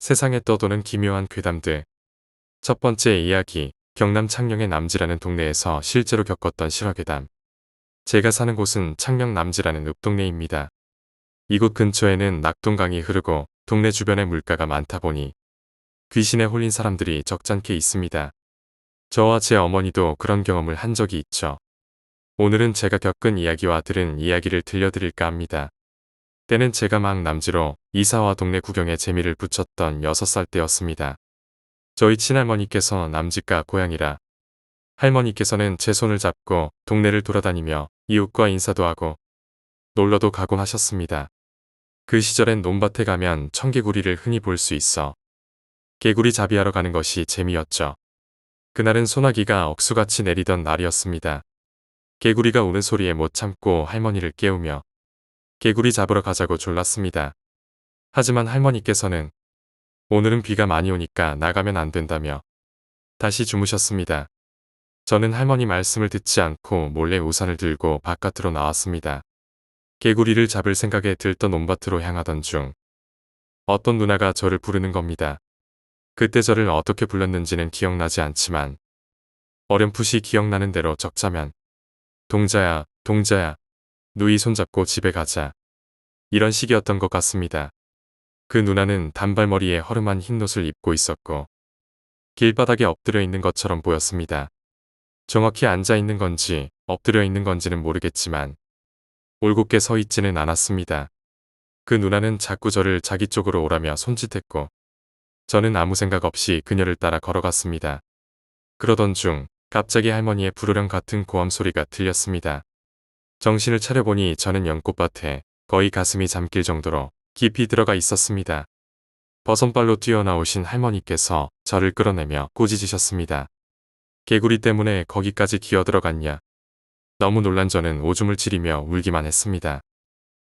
세상에 떠도는 기묘한 괴담들. 첫 번째 이야기, 경남 창녕의 남지라는 동네에서 실제로 겪었던 실화괴담. 제가 사는 곳은 창녕 남지라는 읍동네입니다. 이곳 근처에는 낙동강이 흐르고 동네 주변에 물가가 많다 보니 귀신에 홀린 사람들이 적잖게 있습니다. 저와 제 어머니도 그런 경험을 한 적이 있죠. 오늘은 제가 겪은 이야기와 들은 이야기를 들려드릴까 합니다. 때는 제가 막 남지로 이사와 동네 구경에 재미를 붙였던 6살 때였습니다. 저희 친할머니께서 남지가 고향이라 할머니께서는 제 손을 잡고 동네를 돌아다니며 이웃과 인사도 하고 놀러도 가곤 하셨습니다. 그 시절엔 논밭에 가면 청개구리를 흔히 볼 수 있어 개구리 잡이하러 가는 것이 재미였죠. 그날은 소나기가 억수같이 내리던 날이었습니다. 개구리가 우는 소리에 못 참고 할머니를 깨우며 개구리 잡으러 가자고 졸랐습니다. 하지만 할머니께서는 오늘은 비가 많이 오니까 나가면 안 된다며 다시 주무셨습니다. 저는 할머니 말씀을 듣지 않고 몰래 우산을 들고 바깥으로 나왔습니다. 개구리를 잡을 생각에 들떠 논밭으로 향하던 중 어떤 누나가 저를 부르는 겁니다. 그때 저를 어떻게 불렀는지는 기억나지 않지만 어렴풋이 기억나는 대로 적자면 동자야, 동자야, 누이 손잡고 집에 가자. 이런 식이었던 것 같습니다. 그 누나는 단발머리에 허름한 흰옷을 입고 있었고 길바닥에 엎드려 있는 것처럼 보였습니다. 정확히 앉아 있는 건지 엎드려 있는 건지는 모르겠지만 올곧게 서 있지는 않았습니다. 그 누나는 자꾸 저를 자기 쪽으로 오라며 손짓했고 저는 아무 생각 없이 그녀를 따라 걸어갔습니다. 그러던 중 갑자기 할머니의 부르렁 같은 고함 소리가 들렸습니다. 정신을 차려보니 저는 연꽃밭에 거의 가슴이 잠길 정도로 깊이 들어가 있었습니다. 버선발로 뛰어나오신 할머니께서 저를 끌어내며 꾸짖으셨습니다. 개구리 때문에 거기까지 기어들어갔냐. 너무 놀란 저는 오줌을 지리며 울기만 했습니다.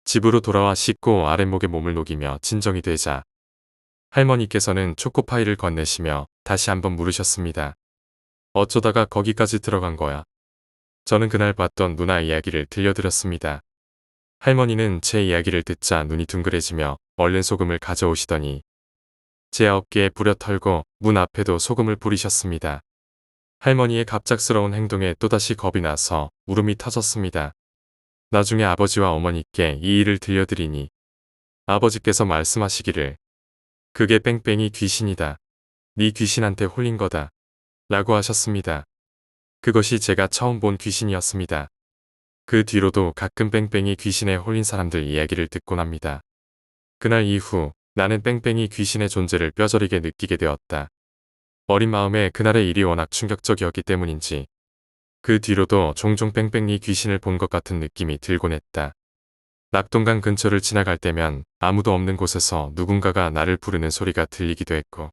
집으로 돌아와 씻고 아랫목에 몸을 녹이며 진정이 되자 할머니께서는 초코파이를 건네시며 다시 한번 물으셨습니다. 어쩌다가 거기까지 들어간 거야? 저는 그날 봤던 누나 이야기를 들려드렸습니다. 할머니는 제 이야기를 듣자 눈이 둥그레지며 얼른 소금을 가져오시더니 제 어깨에 부려 털고 문 앞에도 소금을 뿌리셨습니다. 할머니의 갑작스러운 행동에 또다시 겁이 나서 울음이 터졌습니다. 나중에 아버지와 어머니께 이 일을 들려드리니 아버지께서 말씀하시기를 그게 뺑뺑이 귀신이다. 네 귀신한테 홀린 거다. 라고 하셨습니다. 그것이 제가 처음 본 귀신이었습니다. 그 뒤로도 가끔 뺑뺑이 귀신에 홀린 사람들 이야기를 듣곤 합니다. 그날 이후 나는 뺑뺑이 귀신의 존재를 뼈저리게 느끼게 되었다. 어린 마음에 그날의 일이 워낙 충격적이었기 때문인지 그 뒤로도 종종 뺑뺑이 귀신을 본 것 같은 느낌이 들곤 했다. 낙동강 근처를 지나갈 때면 아무도 없는 곳에서 누군가가 나를 부르는 소리가 들리기도 했고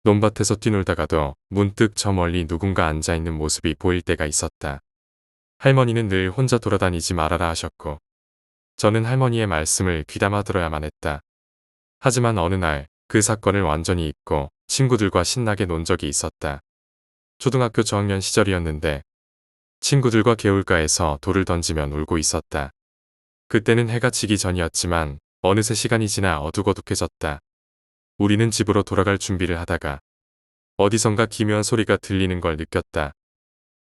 논밭에서 뛰놀다가도 문득 저 멀리 누군가 앉아있는 모습이 보일 때가 있었다. 할머니는 늘 혼자 돌아다니지 말아라 하셨고 저는 할머니의 말씀을 귀담아 들어야만 했다. 하지만 어느 날 그 사건을 완전히 잊고 친구들과 신나게 논 적이 있었다. 초등학교 저학년 시절이었는데 친구들과 개울가에서 돌을 던지며 놀고 있었다. 그때는 해가 지기 전이었지만 어느새 시간이 지나 어둑어둑해졌다. 우리는 집으로 돌아갈 준비를 하다가 어디선가 기묘한 소리가 들리는 걸 느꼈다.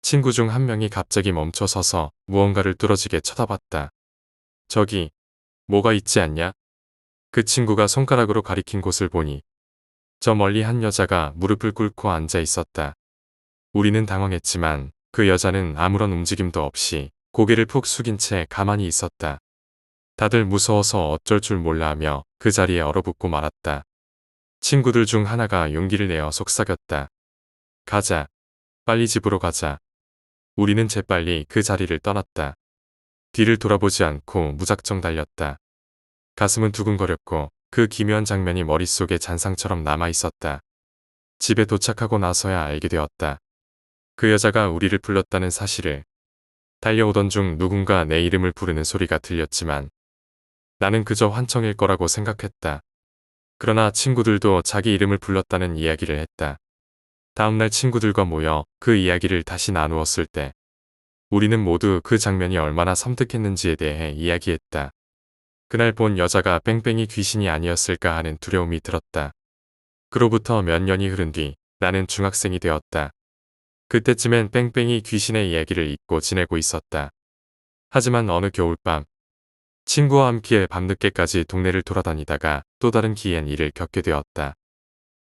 친구 중 한 명이 갑자기 멈춰 서서 무언가를 뚫어지게 쳐다봤다. 저기 뭐가 있지 않냐? 그 친구가 손가락으로 가리킨 곳을 보니 저 멀리 한 여자가 무릎을 꿇고 앉아 있었다. 우리는 당황했지만 그 여자는 아무런 움직임도 없이 고개를 푹 숙인 채 가만히 있었다. 다들 무서워서 어쩔 줄 몰라 하며 그 자리에 얼어붙고 말았다. 친구들 중 하나가 용기를 내어 속삭였다. 가자. 빨리 집으로 가자. 우리는 재빨리 그 자리를 떠났다. 뒤를 돌아보지 않고 무작정 달렸다. 가슴은 두근거렸고 그 기묘한 장면이 머릿속에 잔상처럼 남아있었다. 집에 도착하고 나서야 알게 되었다. 그 여자가 우리를 불렀다는 사실을. 달려오던 중 누군가 내 이름을 부르는 소리가 들렸지만 나는 그저 환청일 거라고 생각했다. 그러나 친구들도 자기 이름을 불렀다는 이야기를 했다. 다음날 친구들과 모여 그 이야기를 다시 나누었을 때 우리는 모두 그 장면이 얼마나 섬뜩했는지에 대해 이야기했다. 그날 본 여자가 뺑뺑이 귀신이 아니었을까 하는 두려움이 들었다. 그로부터 몇 년이 흐른 뒤 나는 중학생이 되었다. 그때쯤엔 뺑뺑이 귀신의 이야기를 잊고 지내고 있었다. 하지만 어느 겨울밤 친구와 함께 밤늦게까지 동네를 돌아다니다가 또 다른 기이한 일을 겪게 되었다.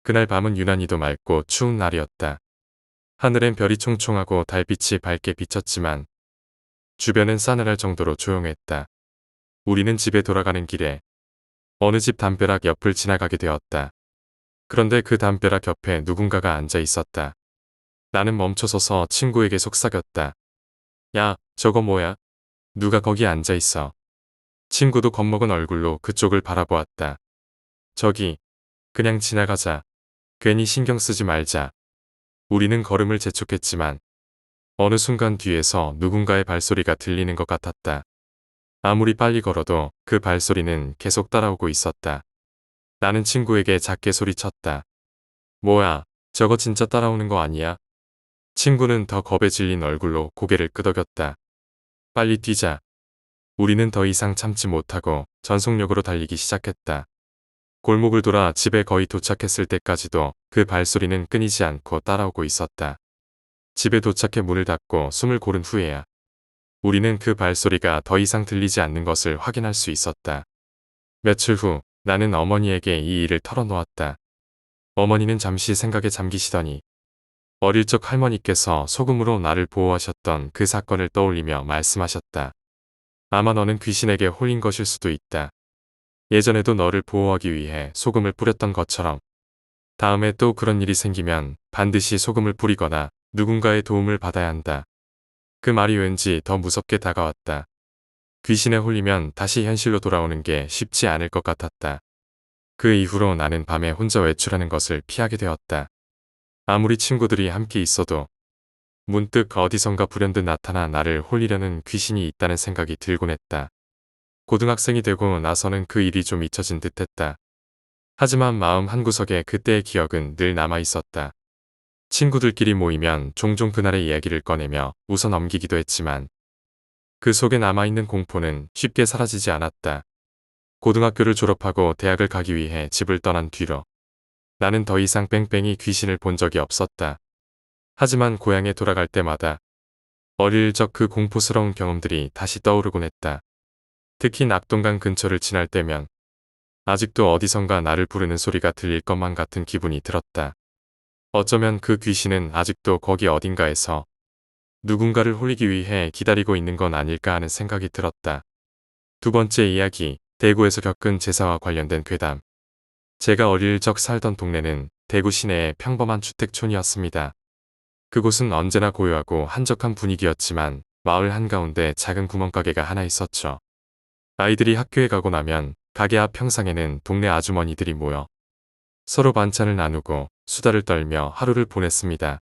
그날 밤은 유난히도 맑고 추운 날이었다. 하늘엔 별이 총총하고 달빛이 밝게 비쳤지만 주변은 싸늘할 정도로 조용했다. 우리는 집에 돌아가는 길에 어느 집 담벼락 옆을 지나가게 되었다. 그런데 그 담벼락 옆에 누군가가 앉아 있었다. 나는 멈춰서서 친구에게 속삭였다. 야, 저거 뭐야? 누가 거기 앉아 있어? 친구도 겁먹은 얼굴로 그쪽을 바라보았다. 저기, 그냥 지나가자. 괜히 신경 쓰지 말자. 우리는 걸음을 재촉했지만 어느 순간 뒤에서 누군가의 발소리가 들리는 것 같았다. 아무리 빨리 걸어도 그 발소리는 계속 따라오고 있었다. 나는 친구에게 작게 소리쳤다. 뭐야, 저거 진짜 따라오는 거 아니야? 친구는 더 겁에 질린 얼굴로 고개를 끄덕였다. 빨리 뛰자. 우리는 더 이상 참지 못하고 전속력으로 달리기 시작했다. 골목을 돌아 집에 거의 도착했을 때까지도 그 발소리는 끊이지 않고 따라오고 있었다. 집에 도착해 문을 닫고 숨을 고른 후에야 우리는 그 발소리가 더 이상 들리지 않는 것을 확인할 수 있었다. 며칠 후 나는 어머니에게 이 일을 털어놓았다. 어머니는 잠시 생각에 잠기시더니 어릴 적 할머니께서 소금으로 나를 보호하셨던 그 사건을 떠올리며 말씀하셨다. 아마 너는 귀신에게 홀린 것일 수도 있다. 예전에도 너를 보호하기 위해 소금을 뿌렸던 것처럼 다음에 또 그런 일이 생기면 반드시 소금을 뿌리거나 누군가의 도움을 받아야 한다. 그 말이 왠지 더 무섭게 다가왔다. 귀신에 홀리면 다시 현실로 돌아오는 게 쉽지 않을 것 같았다. 그 이후로 나는 밤에 혼자 외출하는 것을 피하게 되었다. 아무리 친구들이 함께 있어도 문득 어디선가 불현듯 나타나 나를 홀리려는 귀신이 있다는 생각이 들곤 했다. 고등학생이 되고 나서는 그 일이 좀 잊혀진 듯했다. 하지만 마음 한구석에 그때의 기억은 늘 남아 있었다. 친구들끼리 모이면 종종 그날의 이야기를 꺼내며 웃어 넘기기도 했지만 그 속에 남아있는 공포는 쉽게 사라지지 않았다. 고등학교를 졸업하고 대학을 가기 위해 집을 떠난 뒤로 나는 더 이상 뺑뺑이 귀신을 본 적이 없었다. 하지만 고향에 돌아갈 때마다 어릴 적 그 공포스러운 경험들이 다시 떠오르곤 했다. 특히 낙동강 근처를 지날 때면 아직도 어디선가 나를 부르는 소리가 들릴 것만 같은 기분이 들었다. 어쩌면 그 귀신은 아직도 거기 어딘가에서 누군가를 홀리기 위해 기다리고 있는 건 아닐까 하는 생각이 들었다. 두 번째 이야기, 대구에서 겪은 제사와 관련된 괴담. 제가 어릴 적 살던 동네는 대구 시내의 평범한 주택촌이었습니다. 그곳은 언제나 고요하고 한적한 분위기였지만 마을 한가운데 작은 구멍가게가 하나 있었죠. 아이들이 학교에 가고 나면 가게 앞 평상에는 동네 아주머니들이 모여 서로 반찬을 나누고 수다를 떨며 하루를 보냈습니다.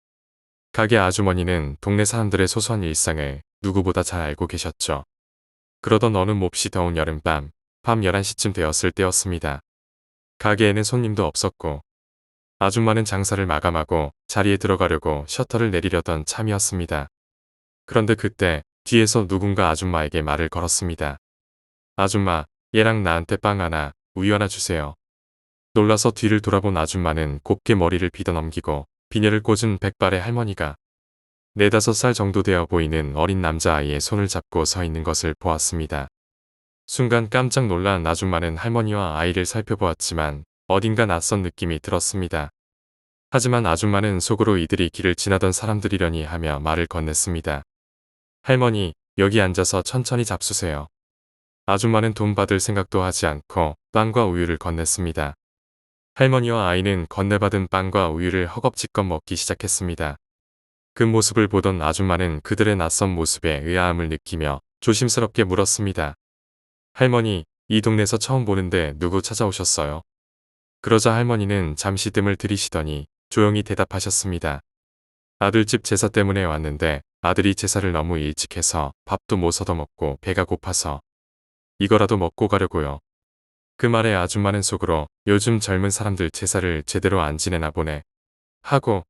가게 아주머니는 동네 사람들의 소소한 일상을 누구보다 잘 알고 계셨죠. 그러던 어느 몹시 더운 여름밤, 밤 11시쯤 되었을 때였습니다. 가게에는 손님도 없었고 아줌마는 장사를 마감하고 자리에 들어가려고 셔터를 내리려던 참이었습니다. 그런데 그때 뒤에서 누군가 아줌마에게 말을 걸었습니다. 아줌마, 얘랑 나한테 빵 하나, 우유 하나 주세요. 놀라서 뒤를 돌아본 아줌마는 곱게 머리를 빗어넘기고 비녀를 꽂은 백발의 할머니가 4~5살 정도 되어 보이는 어린 남자아이의 손을 잡고 서 있는 것을 보았습니다. 순간 깜짝 놀란 아줌마는 할머니와 아이를 살펴보았지만 어딘가 낯선 느낌이 들었습니다. 하지만 아줌마는 속으로 이들이 길을 지나던 사람들이려니 하며 말을 건넸습니다. 할머니, 여기 앉아서 천천히 잡수세요. 아줌마는 돈 받을 생각도 하지 않고 빵과 우유를 건넸습니다. 할머니와 아이는 건네받은 빵과 우유를 허겁지겁 먹기 시작했습니다. 그 모습을 보던 아줌마는 그들의 낯선 모습에 의아함을 느끼며 조심스럽게 물었습니다. 할머니, 이 동네에서 처음 보는데 누구 찾아오셨어요? 그러자 할머니는 잠시 뜸을 들이시더니 조용히 대답하셨습니다. 아들집 제사 때문에 왔는데 아들이 제사를 너무 일찍 해서 밥도 못 얻어먹고 배가 고파서 이거라도 먹고 가려고요. 그 말에 아줌마는 속으로 요즘 젊은 사람들 제사를 제대로 안 지내나 보네 하고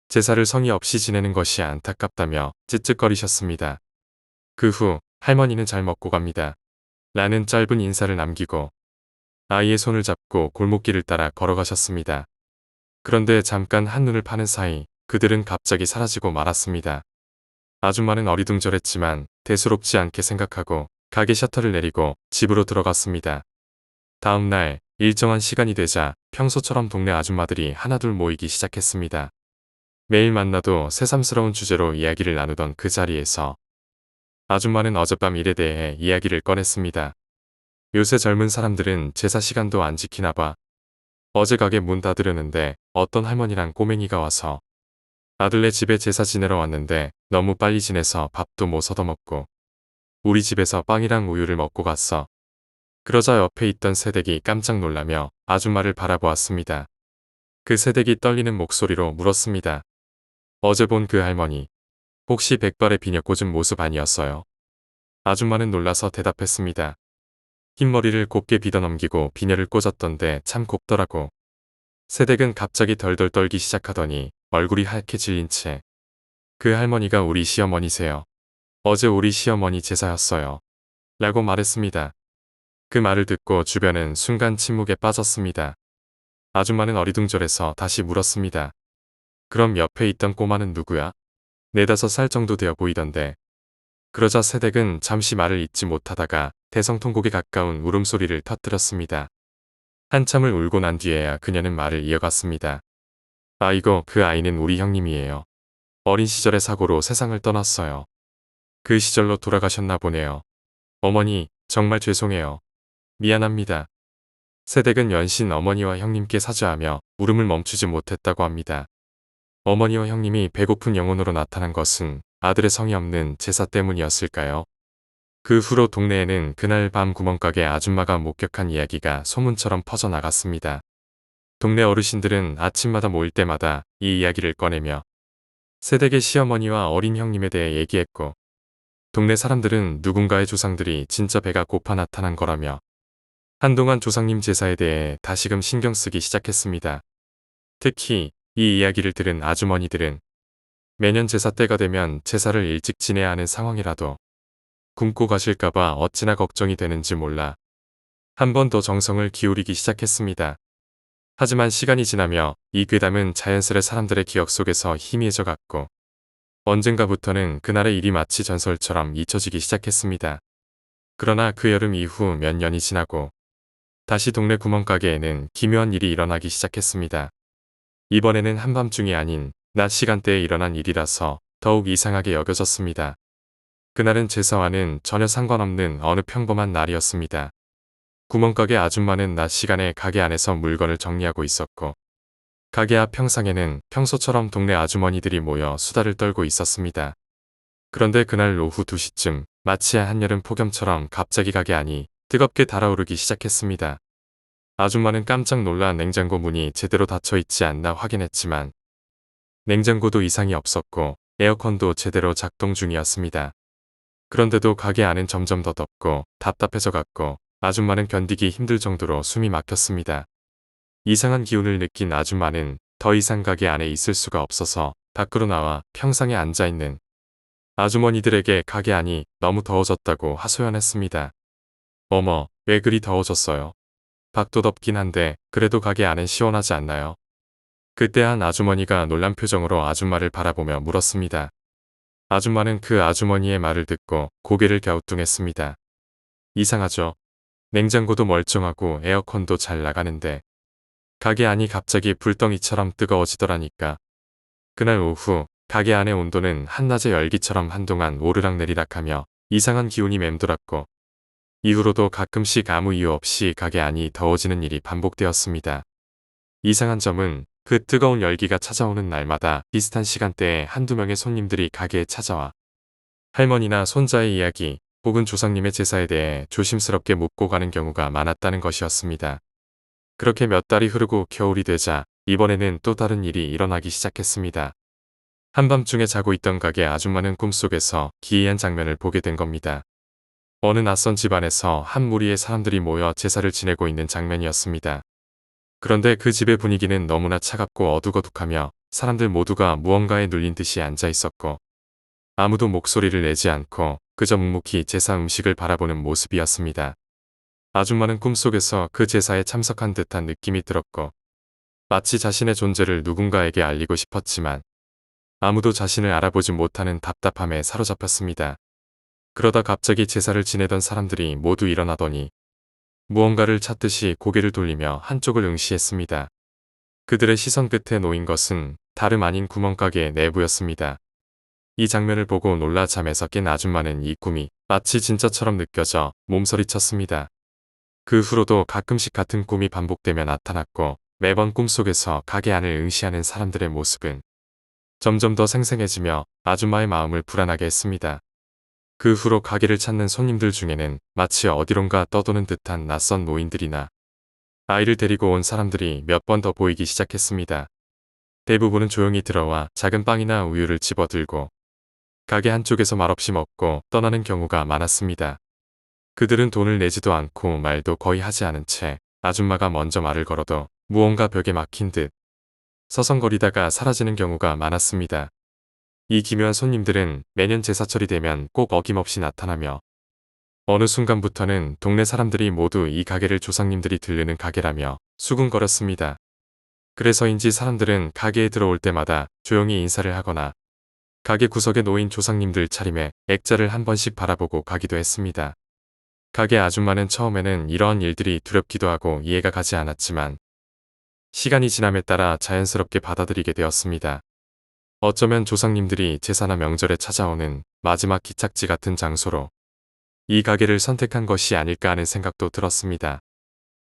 제사를 성의 없이 지내는 것이 안타깝다며 찝찝거리셨습니다. 그 후 할머니는 잘 먹고 갑니다. 라는 짧은 인사를 남기고 아이의 손을 잡고 골목길을 따라 걸어가셨습니다. 그런데 잠깐 한눈을 파는 사이 그들은 갑자기 사라지고 말았습니다. 아줌마는 어리둥절했지만 대수롭지 않게 생각하고 가게 셔터를 내리고 집으로 들어갔습니다. 다음 날 일정한 시간이 되자 평소처럼 동네 아줌마들이 하나둘 모이기 시작했습니다. 매일 만나도 새삼스러운 주제로 이야기를 나누던 그 자리에서 아줌마는 어젯밤 일에 대해 이야기를 꺼냈습니다. 요새 젊은 사람들은 제사 시간도 안 지키나 봐. 어제 가게 문 닫으려는데 어떤 할머니랑 꼬맹이가 와서 아들네 집에 제사 지내러 왔는데 너무 빨리 지내서 밥도 못 얻어먹고 우리 집에서 빵이랑 우유를 먹고 갔어. 그러자 옆에 있던 새댁이 깜짝 놀라며 아줌마를 바라보았습니다. 그 새댁이 떨리는 목소리로 물었습니다. 어제 본 그 할머니, 혹시 백발에 비녀 꽂은 모습 아니었어요? 아줌마는 놀라서 대답했습니다. 흰머리를 곱게 빗어넘기고 비녀를 꽂았던데 참 곱더라고. 새댁은 갑자기 덜덜 떨기 시작하더니 얼굴이 하얗게 질린 채 그 할머니가 우리 시어머니세요. 어제 우리 시어머니 제사였어요. 라고 말했습니다. 그 말을 듣고 주변은 순간 침묵에 빠졌습니다. 아줌마는 어리둥절해서 다시 물었습니다. 그럼 옆에 있던 꼬마는 누구야? 4~5살 정도 되어 보이던데. 그러자 새댁은 잠시 말을 잇지 못하다가 대성통곡에 가까운 울음소리를 터뜨렸습니다. 한참을 울고 난 뒤에야 그녀는 말을 이어갔습니다. 아이고, 그 아이는 우리 형님이에요. 어린 시절의 사고로 세상을 떠났어요. 그 시절로 돌아가셨나 보네요. 어머니, 정말 죄송해요. 미안합니다. 새댁은 연신 어머니와 형님께 사죄하며 울음을 멈추지 못했다고 합니다. 어머니와 형님이 배고픈 영혼으로 나타난 것은 아들의 성이 없는 제사 때문이었을까요? 그 후로 동네에는 그날 밤 구멍가게 아줌마가 목격한 이야기가 소문처럼 퍼져나갔습니다. 동네 어르신들은 아침마다 모일 때마다 이 이야기를 꺼내며 새댁의 시어머니와 어린 형님에 대해 얘기했고, 동네 사람들은 누군가의 조상들이 진짜 배가 고파 나타난 거라며 한동안 조상님 제사에 대해 다시금 신경 쓰기 시작했습니다. 특히 이 이야기를 들은 아주머니들은 매년 제사 때가 되면 제사를 일찍 지내야 하는 상황이라도 굶고 가실까봐 어찌나 걱정이 되는지 몰라 한 번 더 정성을 기울이기 시작했습니다. 하지만 시간이 지나며 이 괴담은 자연스레 사람들의 기억 속에서 희미해져 갔고, 언젠가부터는 그날의 일이 마치 전설처럼 잊혀지기 시작했습니다. 그러나 그 여름 이후 몇 년이 지나고 다시 동네 구멍가게에는 기묘한 일이 일어나기 시작했습니다. 이번에는 한밤중이 아닌 낮 시간대에 일어난 일이라서 더욱 이상하게 여겨졌습니다. 그날은 제사와는 전혀 상관없는 어느 평범한 날이었습니다. 구멍가게 아줌마는 낮 시간에 가게 안에서 물건을 정리하고 있었고, 가게 앞 평상에는 평소처럼 동네 아주머니들이 모여 수다를 떨고 있었습니다. 그런데 그날 오후 2시쯤 마치 한여름 폭염처럼 갑자기 가게 안이 뜨겁게 달아오르기 시작했습니다. 아줌마는 깜짝 놀라 냉장고 문이 제대로 닫혀 있지 않나 확인했지만 냉장고도 이상이 없었고 에어컨도 제대로 작동 중이었습니다. 그런데도 가게 안은 점점 더 덥고 답답해져 갔고 아줌마는 견디기 힘들 정도로 숨이 막혔습니다. 이상한 기운을 느낀 아줌마는 더 이상 가게 안에 있을 수가 없어서 밖으로 나와 평상에 앉아있는 아주머니들에게 가게 안이 너무 더워졌다고 하소연했습니다. 어머, 왜 그리 더워졌어요? 밖도 덥긴 한데 그래도 가게 안은 시원하지 않나요? 그때 한 아주머니가 놀란 표정으로 아줌마를 바라보며 물었습니다. 아줌마는 그 아주머니의 말을 듣고 고개를 갸우뚱했습니다. 이상하죠? 냉장고도 멀쩡하고 에어컨도 잘 나가는데 가게 안이 갑자기 불덩이처럼 뜨거워지더라니까. 그날 오후 가게 안의 온도는 한낮의 열기처럼 한동안 오르락내리락하며 이상한 기운이 맴돌았고, 이후로도 가끔씩 아무 이유 없이 가게 안이 더워지는 일이 반복되었습니다. 이상한 점은 그 뜨거운 열기가 찾아오는 날마다 비슷한 시간대에 한두 명의 손님들이 가게에 찾아와 할머니나 손자의 이야기 혹은 조상님의 제사에 대해 조심스럽게 묻고 가는 경우가 많았다는 것이었습니다. 그렇게 몇 달이 흐르고 겨울이 되자 이번에는 또 다른 일이 일어나기 시작했습니다. 한밤중에 자고 있던 가게 아줌마는 꿈속에서 기이한 장면을 보게 된 겁니다. 어느 낯선 집안에서 한 무리의 사람들이 모여 제사를 지내고 있는 장면이었습니다. 그런데 그 집의 분위기는 너무나 차갑고 어두거둑하며 사람들 모두가 무언가에 눌린 듯이 앉아 있었고, 아무도 목소리를 내지 않고 그저 묵묵히 제사 음식을 바라보는 모습이었습니다. 아줌마는 꿈속에서 그 제사에 참석한 듯한 느낌이 들었고, 마치 자신의 존재를 누군가에게 알리고 싶었지만 아무도 자신을 알아보지 못하는 답답함에 사로잡혔습니다. 그러다 갑자기 제사를 지내던 사람들이 모두 일어나더니 무언가를 찾듯이 고개를 돌리며 한쪽을 응시했습니다. 그들의 시선 끝에 놓인 것은 다름 아닌 구멍가게의 내부였습니다. 이 장면을 보고 놀라 잠에서 깬 아줌마는 이 꿈이 마치 진짜처럼 느껴져 몸서리쳤습니다. 그 후로도 가끔씩 같은 꿈이 반복되며 나타났고 매번 꿈속에서 가게 안을 응시하는 사람들의 모습은 점점 더 생생해지며 아줌마의 마음을 불안하게 했습니다. 그 후로 가게를 찾는 손님들 중에는 마치 어디론가 떠도는 듯한 낯선 노인들이나 아이를 데리고 온 사람들이 몇 번 더 보이기 시작했습니다. 대부분은 조용히 들어와 작은 빵이나 우유를 집어들고 가게 한쪽에서 말없이 먹고 떠나는 경우가 많았습니다. 그들은 돈을 내지도 않고 말도 거의 하지 않은 채 아줌마가 먼저 말을 걸어도 무언가 벽에 막힌 듯 서성거리다가 사라지는 경우가 많았습니다. 이 기묘한 손님들은 매년 제사철이 되면 꼭 어김없이 나타나며 어느 순간부터는 동네 사람들이 모두 이 가게를 조상님들이 들르는 가게라며 수군거렸습니다. 그래서인지 사람들은 가게에 들어올 때마다 조용히 인사를 하거나 가게 구석에 놓인 조상님들 차림에 액자를 한 번씩 바라보고 가기도 했습니다. 가게 아줌마는 처음에는 이러한 일들이 두렵기도 하고 이해가 가지 않았지만 시간이 지남에 따라 자연스럽게 받아들이게 되었습니다. 어쩌면 조상님들이 제사나 명절에 찾아오는 마지막 기착지 같은 장소로 이 가게를 선택한 것이 아닐까 하는 생각도 들었습니다.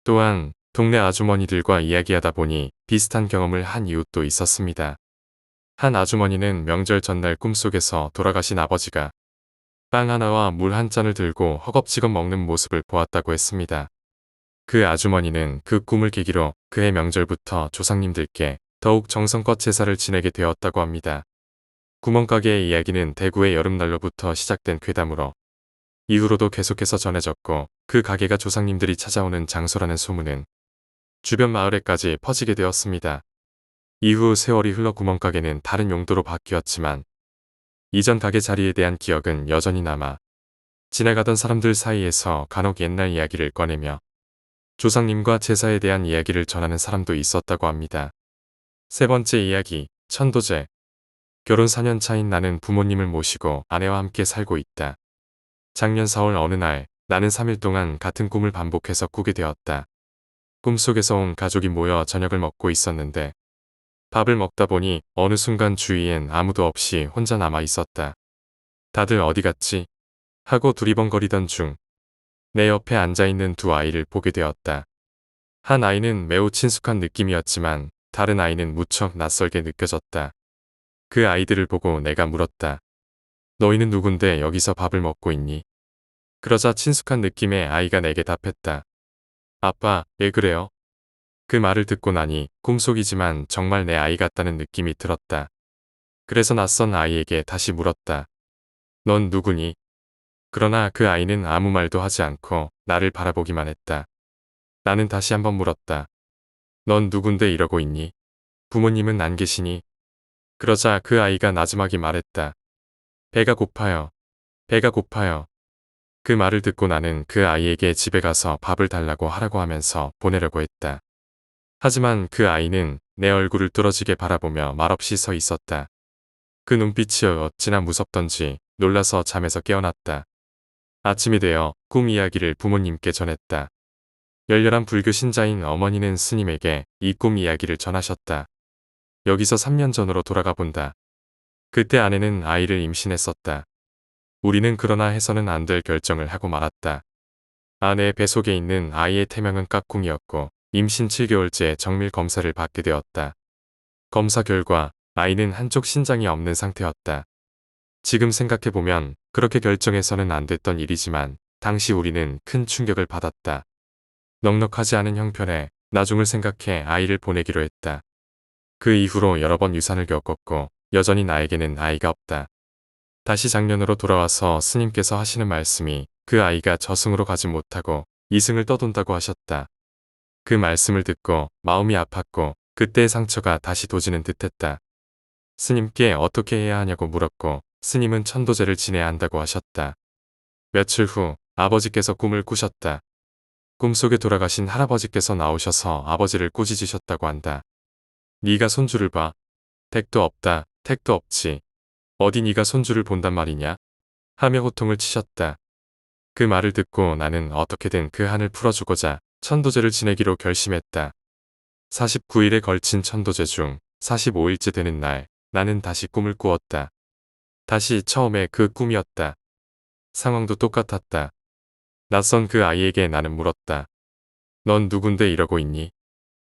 또한 동네 아주머니들과 이야기하다 보니 비슷한 경험을 한 이웃도 있었습니다. 한 아주머니는 명절 전날 꿈속에서 돌아가신 아버지가 빵 하나와 물 한 잔을 들고 허겁지겁 먹는 모습을 보았다고 했습니다. 그 아주머니는 그 꿈을 계기로 그해 명절부터 조상님들께 더욱 정성껏 제사를 지내게 되었다고 합니다. 구멍가게의 이야기는 대구의 여름날로부터 시작된 괴담으로 이후로도 계속해서 전해졌고 그 가게가 조상님들이 찾아오는 장소라는 소문은 주변 마을에까지 퍼지게 되었습니다. 이후 세월이 흘러 구멍가게는 다른 용도로 바뀌었지만 이전 가게 자리에 대한 기억은 여전히 남아 지나가던 사람들 사이에서 간혹 옛날 이야기를 꺼내며 조상님과 제사에 대한 이야기를 전하는 사람도 있었다고 합니다. 세 번째 이야기, 천도제. 결혼 4년 차인 나는 부모님을 모시고 아내와 함께 살고 있다. 작년 4월 어느 날 나는 3일 동안 같은 꿈을 반복해서 꾸게 되었다. 꿈속에서 온 가족이 모여 저녁을 먹고 있었는데 밥을 먹다 보니 어느 순간 주위엔 아무도 없이 혼자 남아 있었다. 다들 어디 갔지? 하고 두리번거리던 중 내 옆에 앉아있는 두 아이를 보게 되었다. 한 아이는 매우 친숙한 느낌이었지만 다른 아이는 무척 낯설게 느껴졌다. 그 아이들을 보고 내가 물었다. 너희는 누군데 여기서 밥을 먹고 있니? 그러자 친숙한 느낌의 아이가 내게 답했다. 아빠, 왜 그래요? 그 말을 듣고 나니 꿈속이지만 정말 내 아이 같다는 느낌이 들었다. 그래서 낯선 아이에게 다시 물었다. 넌 누구니? 그러나 그 아이는 아무 말도 하지 않고 나를 바라보기만 했다. 나는 다시 한번 물었다. 넌 누군데 이러고 있니? 부모님은 안 계시니? 그러자 그 아이가 나지막이 말했다. 배가 고파요. 배가 고파요. 그 말을 듣고 나는 그 아이에게 집에 가서 밥을 달라고 하라고 하면서 보내려고 했다. 하지만 그 아이는 내 얼굴을 뚫어지게 바라보며 말없이 서 있었다. 그 눈빛이 어찌나 무섭던지 놀라서 잠에서 깨어났다. 아침이 되어 꿈 이야기를 부모님께 전했다. 열렬한 불교 신자인 어머니는 스님에게 이 꿈 이야기를 전하셨다. 여기서 3년 전으로 돌아가 본다. 그때 아내는 아이를 임신했었다. 우리는 그러나 해서는 안 될 결정을 하고 말았다. 아내의 뱃속에 있는 아이의 태명은 까꿍이었고 임신 7개월째 정밀 검사를 받게 되었다. 검사 결과 아이는 한쪽 신장이 없는 상태였다. 지금 생각해보면 그렇게 결정해서는 안 됐던 일이지만 당시 우리는 큰 충격을 받았다. 넉넉하지 않은 형편에 나중을 생각해 아이를 보내기로 했다. 그 이후로 여러 번 유산을 겪었고 여전히 나에게는 아이가 없다. 다시 작년으로 돌아와서 스님께서 하시는 말씀이 그 아이가 저승으로 가지 못하고 이승을 떠돈다고 하셨다. 그 말씀을 듣고 마음이 아팠고 그때의 상처가 다시 도지는 듯했다. 스님께 어떻게 해야 하냐고 물었고 스님은 천도제를 지내야 한다고 하셨다. 며칠 후 아버지께서 꿈을 꾸셨다. 꿈속에 돌아가신 할아버지께서 나오셔서 아버지를 꾸짖으셨다고 한다. 네가 손주를 봐. 댁도 없다. 택도 없지. 어디 네가 손주를 본단 말이냐? 하며 호통을 치셨다. 그 말을 듣고 나는 어떻게든 그 한을 풀어주고자 천도제를 지내기로 결심했다. 49일에 걸친 천도제 중 45일째 되는 날 나는 다시 꿈을 꾸었다. 다시 처음에 그 꿈이었다. 상황도 똑같았다. 낯선 그 아이에게 나는 물었다. 넌 누군데 이러고 있니?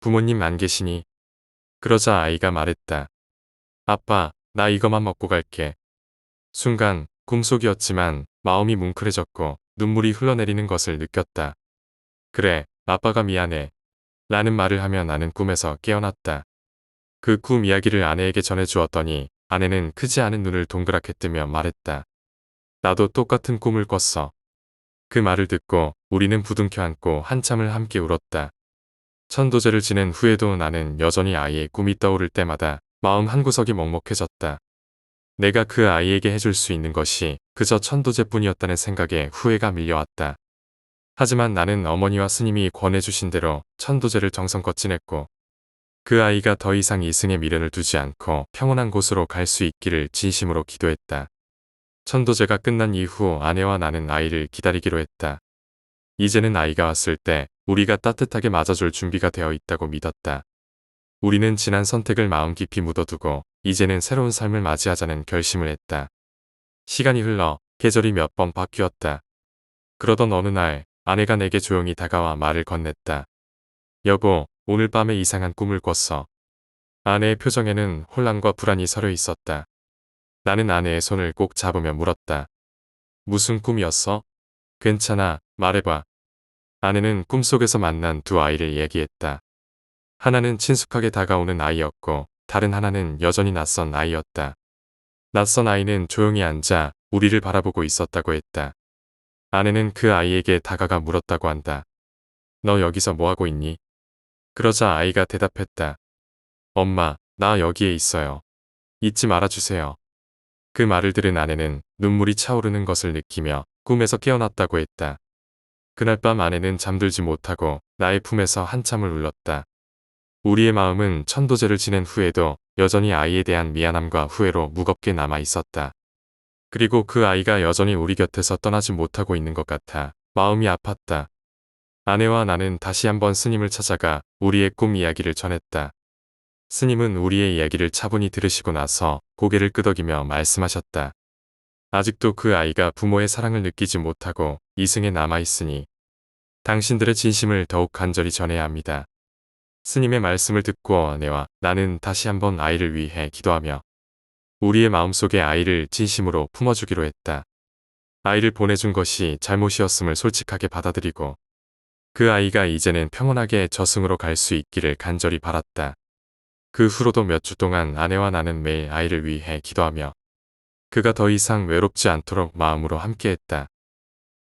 부모님 안 계시니? 그러자 아이가 말했다. 아빠, 나 이거만 먹고 갈게. 순간 꿈속이었지만 마음이 뭉클해졌고 눈물이 흘러내리는 것을 느꼈다. 그래, 아빠가 미안해. 라는 말을 하며 나는 꿈에서 깨어났다. 그 꿈 이야기를 아내에게 전해주었더니 아내는 크지 않은 눈을 동그랗게 뜨며 말했다. 나도 똑같은 꿈을 꿨어. 그 말을 듣고 우리는 부둥켜 안고 한참을 함께 울었다. 천도제를 지낸 후에도 나는 여전히 아이의 꿈이 떠오를 때마다 마음 한구석이 먹먹해졌다. 내가 그 아이에게 해줄 수 있는 것이 그저 천도제뿐이었다는 생각에 후회가 밀려왔다. 하지만 나는 어머니와 스님이 권해주신 대로 천도제를 정성껏 지냈고 그 아이가 더 이상 이승에 미련을 두지 않고 평온한 곳으로 갈 수 있기를 진심으로 기도했다. 천도제가 끝난 이후 아내와 나는 아이를 기다리기로 했다. 이제는 아이가 왔을 때 우리가 따뜻하게 맞아줄 준비가 되어 있다고 믿었다. 우리는 지난 선택을 마음 깊이 묻어두고 이제는 새로운 삶을 맞이하자는 결심을 했다. 시간이 흘러 계절이 몇 번 바뀌었다. 그러던 어느 날 아내가 내게 조용히 다가와 말을 건넸다. 여보, 오늘 밤에 이상한 꿈을 꿨어. 아내의 표정에는 혼란과 불안이 서려 있었다. 나는 아내의 손을 꼭 잡으며 물었다. 무슨 꿈이었어? 괜찮아, 말해봐. 아내는 꿈속에서 만난 두 아이를 얘기했다. 하나는 친숙하게 다가오는 아이였고 다른 하나는 여전히 낯선 아이였다. 낯선 아이는 조용히 앉아 우리를 바라보고 있었다고 했다. 아내는 그 아이에게 다가가 물었다고 한다. 너 여기서 뭐하고 있니? 그러자 아이가 대답했다. 엄마, 나 여기에 있어요. 잊지 말아주세요. 그 말을 들은 아내는 눈물이 차오르는 것을 느끼며 꿈에서 깨어났다고 했다. 그날 밤 아내는 잠들지 못하고 나의 품에서 한참을 울렀다. 우리의 마음은 천도제를 지낸 후에도 여전히 아이에 대한 미안함과 후회로 무겁게 남아 있었다. 그리고 그 아이가 여전히 우리 곁에서 떠나지 못하고 있는 것 같아 마음이 아팠다. 아내와 나는 다시 한번 스님을 찾아가 우리의 꿈 이야기를 전했다. 스님은 우리의 이야기를 차분히 들으시고 나서 고개를 끄덕이며 말씀하셨다. 아직도 그 아이가 부모의 사랑을 느끼지 못하고 이승에 남아있으니 당신들의 진심을 더욱 간절히 전해야 합니다. 스님의 말씀을 듣고 아내와 나는 다시 한번 아이를 위해 기도하며 우리의 마음속에 아이를 진심으로 품어주기로 했다. 아이를 보내준 것이 잘못이었음을 솔직하게 받아들이고 그 아이가 이제는 평온하게 저승으로 갈 수 있기를 간절히 바랐다. 그 후로도 몇 주 동안 아내와 나는 매일 아이를 위해 기도하며 그가 더 이상 외롭지 않도록 마음으로 함께했다.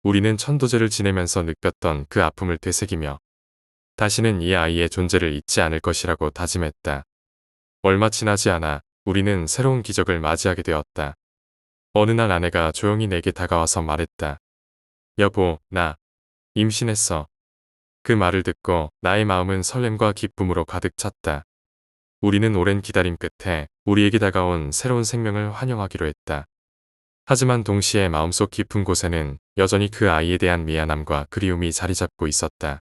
우리는 천도제를 지내면서 느꼈던 그 아픔을 되새기며 다시는 이 아이의 존재를 잊지 않을 것이라고 다짐했다. 얼마 지나지 않아 우리는 새로운 기적을 맞이하게 되었다. 어느 날 아내가 조용히 내게 다가와서 말했다. 여보, 나 임신했어. 그 말을 듣고 나의 마음은 설렘과 기쁨으로 가득 찼다. 우리는 오랜 기다림 끝에 우리에게 다가온 새로운 생명을 환영하기로 했다. 하지만 동시에 마음속 깊은 곳에는 여전히 그 아이에 대한 미안함과 그리움이 자리 잡고 있었다.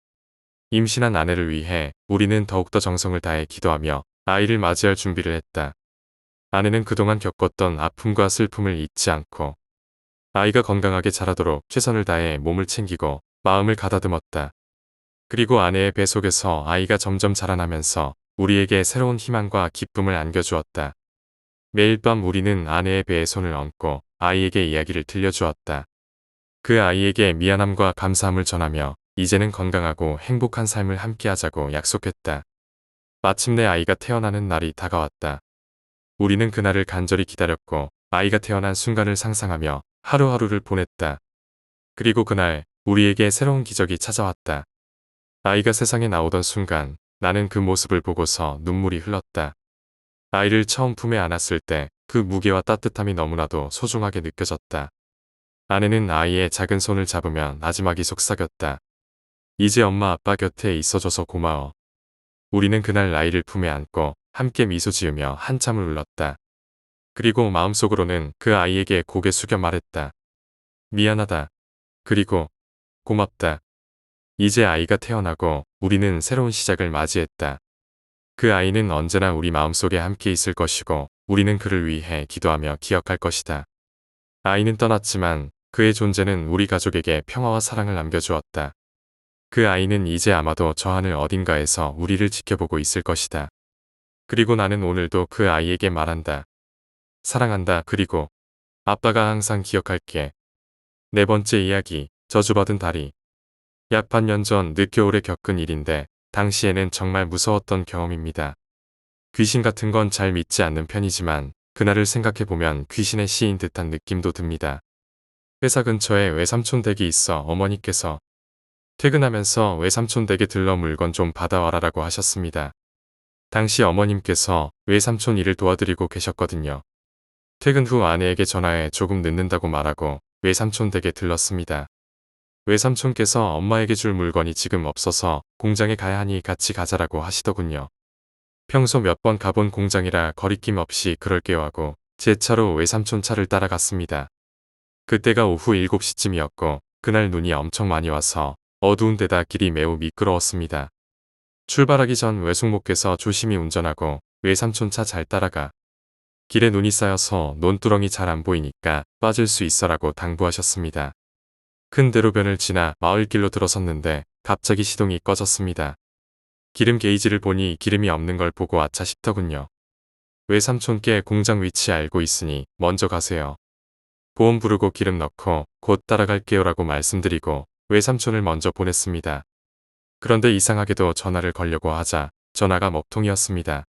임신한 아내를 위해 우리는 더욱더 정성을 다해 기도하며 아이를 맞이할 준비를 했다. 아내는 그동안 겪었던 아픔과 슬픔을 잊지 않고 아이가 건강하게 자라도록 최선을 다해 몸을 챙기고 마음을 가다듬었다. 그리고 아내의 배 속에서 아이가 점점 자라나면서 우리에게 새로운 희망과 기쁨을 안겨주었다. 매일 밤 우리는 아내의 배에 손을 얹고 아이에게 이야기를 들려주었다. 그 아이에게 미안함과 감사함을 전하며 이제는 건강하고 행복한 삶을 함께하자고 약속했다. 마침내 아이가 태어나는 날이 다가왔다. 우리는 그날을 간절히 기다렸고 아이가 태어난 순간을 상상하며 하루하루를 보냈다. 그리고 그날 우리에게 새로운 기적이 찾아왔다. 아이가 세상에 나오던 순간 나는 그 모습을 보고서 눈물이 흘렀다. 아이를 처음 품에 안았을 때 그 무게와 따뜻함이 너무나도 소중하게 느껴졌다. 아내는 아이의 작은 손을 잡으며 나지막이 속삭였다. 이제 엄마 아빠 곁에 있어줘서 고마워. 우리는 그날 아이를 품에 안고 함께 미소 지으며 한참을 울렀다. 그리고 마음속으로는 그 아이에게 고개 숙여 말했다. 미안하다. 그리고 고맙다. 이제 아이가 태어나고 우리는 새로운 시작을 맞이했다. 그 아이는 언제나 우리 마음속에 함께 있을 것이고 우리는 그를 위해 기도하며 기억할 것이다. 아이는 떠났지만 그의 존재는 우리 가족에게 평화와 사랑을 남겨주었다. 그 아이는 이제 아마도 저 하늘 어딘가에서 우리를 지켜보고 있을 것이다. 그리고 나는 오늘도 그 아이에게 말한다. 사랑한다. 그리고 아빠가 항상 기억할게. 네 번째 이야기, 저주받은 다리. 약 반년 전 늦겨울에 겪은 일인데 당시에는 정말 무서웠던 경험입니다. 귀신 같은 건 잘 믿지 않는 편이지만 그날을 생각해보면 귀신의 시인 듯한 느낌도 듭니다. 회사 근처에 외삼촌 댁이 있어 어머니께서 퇴근하면서 외삼촌 댁에 들러 물건 좀 받아와라라고 하셨습니다. 당시 어머님께서 외삼촌 일을 도와드리고 계셨거든요. 퇴근 후 아내에게 전화해 조금 늦는다고 말하고 외삼촌 댁에 들렀습니다. 외삼촌께서 엄마에게 줄 물건이 지금 없어서 공장에 가야 하니 같이 가자라고 하시더군요. 평소 몇 번 가본 공장이라 거리낌 없이 그럴게요 하고 제 차로 외삼촌 차를 따라갔습니다. 그때가 오후 7시쯤이었고 그날 눈이 엄청 많이 와서 어두운 데다 길이 매우 미끄러웠습니다. 출발하기 전 외숙모께서 조심히 운전하고 외삼촌 차 잘 따라가. 길에 눈이 쌓여서 논두렁이 잘 안 보이니까 빠질 수 있어라고 당부하셨습니다. 큰 대로변을 지나 마을길로 들어섰는데 갑자기 시동이 꺼졌습니다. 기름 게이지를 보니 기름이 없는 걸 보고 아차 싶더군요. 외삼촌께 공장 위치 알고 있으니 먼저 가세요. 보험 부르고 기름 넣고 곧 따라갈게요라고 말씀드리고 외삼촌을 먼저 보냈습니다. 그런데 이상하게도 전화를 걸려고 하자 전화가 먹통이었습니다.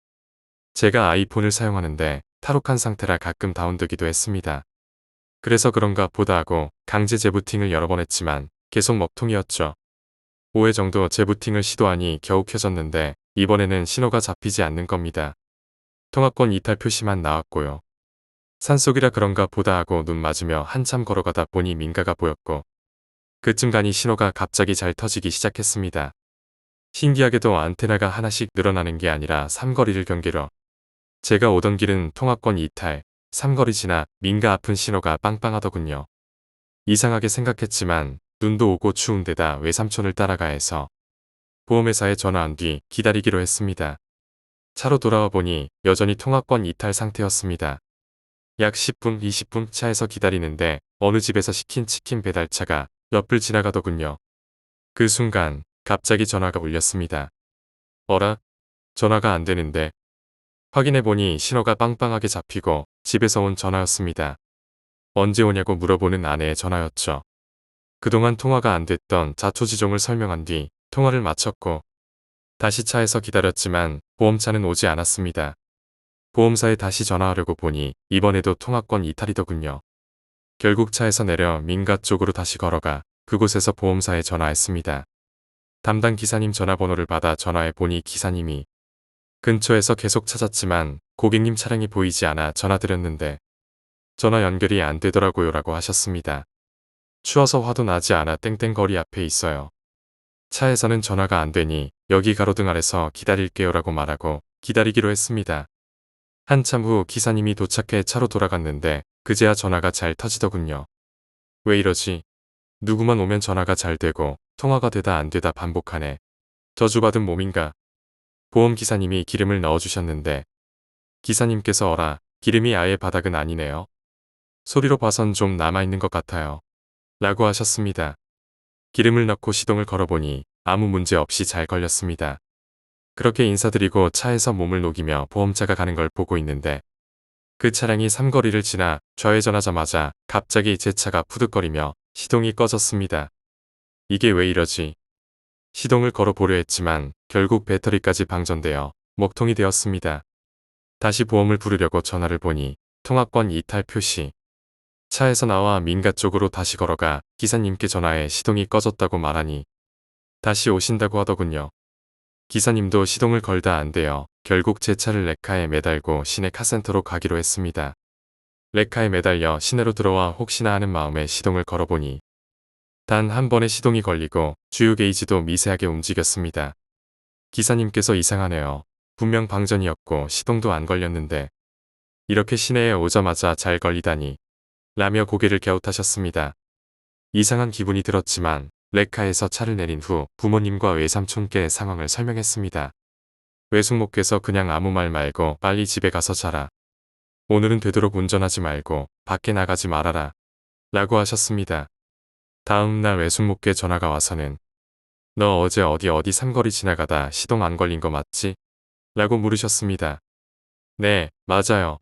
제가 아이폰을 사용하는데 탈옥한 상태라 가끔 다운되기도 했습니다. 그래서 그런가 보다 하고 강제 재부팅을 여러 번 했지만 계속 먹통이었죠. 5회 정도 재부팅을 시도하니 겨우 켜졌는데 이번에는 신호가 잡히지 않는 겁니다. 통화권 이탈 표시만 나왔고요. 산속이라 그런가 보다 하고 눈 맞으며 한참 걸어가다 보니 민가가 보였고 그쯤 가니 신호가 갑자기 잘 터지기 시작했습니다. 신기하게도 안테나가 하나씩 늘어나는 게 아니라 삼거리를 경계로 제가 오던 길은 통화권 이탈, 삼거리 지나 민가 아픈 신호가 빵빵하더군요. 이상하게 생각했지만 눈도 오고 추운 데다 외삼촌을 따라가 해서 보험회사에 전화한 뒤 기다리기로 했습니다. 차로 돌아와 보니 여전히 통화권 이탈 상태였습니다. 약 10분, 20분 차에서 기다리는데 어느 집에서 시킨 치킨 배달차가 옆을 지나가더군요. 그 순간 갑자기 전화가 울렸습니다. 어라? 전화가 안 되는데. 확인해보니 신호가 빵빵하게 잡히고 집에서 온 전화였습니다. 언제 오냐고 물어보는 아내의 전화였죠. 그동안 통화가 안 됐던 자초지종을 설명한 뒤 통화를 마쳤고 다시 차에서 기다렸지만 보험차는 오지 않았습니다. 보험사에 다시 전화하려고 보니 이번에도 통화권 이탈이더군요. 결국 차에서 내려 민가 쪽으로 다시 걸어가 그곳에서 보험사에 전화했습니다. 담당 기사님 전화번호를 받아 전화해 보니 기사님이 근처에서 계속 찾았지만 고객님 차량이 보이지 않아 전화드렸는데 전화 연결이 안 되더라고요 라고 하셨습니다. 추워서 화도 나지 않아 땡땡거리 앞에 있어요. 차에서는 전화가 안 되니 여기 가로등 아래서 기다릴게요 라고 말하고 기다리기로 했습니다. 한참 후 기사님이 도착해 차로 돌아갔는데 그제야 전화가 잘 터지더군요. 왜 이러지? 누구만 오면 전화가 잘 되고 통화가 되다 안 되다 반복하네. 저주받은 몸인가? 보험 기사님이 기름을 넣어주셨는데 기사님께서 어라 기름이 아예 바닥은 아니네요. 소리로 봐선 좀 남아있는 것 같아요. 라고 하셨습니다. 기름을 넣고 시동을 걸어보니 아무 문제 없이 잘 걸렸습니다. 그렇게 인사드리고 차에서 몸을 녹이며 보험차가 가는 걸 보고 있는데 그 차량이 삼거리를 지나 좌회전하자마자 갑자기 제 차가 푸득거리며 시동이 꺼졌습니다. 이게 왜 이러지? 시동을 걸어보려 했지만 결국 배터리까지 방전되어 먹통이 되었습니다. 다시 보험을 부르려고 전화를 보니 통화권 이탈 표시. 차에서 나와 민가 쪽으로 다시 걸어가 기사님께 전화해 시동이 꺼졌다고 말하니 다시 오신다고 하더군요. 기사님도 시동을 걸다 안 돼요. 결국 제 차를 레카에 매달고 시내 카센터로 가기로 했습니다. 레카에 매달려 시내로 들어와 혹시나 하는 마음에 시동을 걸어보니 단 한 번의 시동이 걸리고 주유 게이지도 미세하게 움직였습니다. 기사님께서 이상하네요. 분명 방전이었고 시동도 안 걸렸는데 이렇게 시내에 오자마자 잘 걸리다니 라며 고개를 갸웃하셨습니다. 이상한 기분이 들었지만 레카에서 차를 내린 후 부모님과 외삼촌께 상황을 설명했습니다. 외숙모께서 그냥 아무 말 말고 빨리 집에 가서 자라. 오늘은 되도록 운전하지 말고 밖에 나가지 말아라. 라고 하셨습니다. 다음 날 외숙모께 전화가 와서는 너 어제 어디 삼거리 지나가다 시동 안 걸린 거 맞지? 라고 물으셨습니다. 네, 맞아요.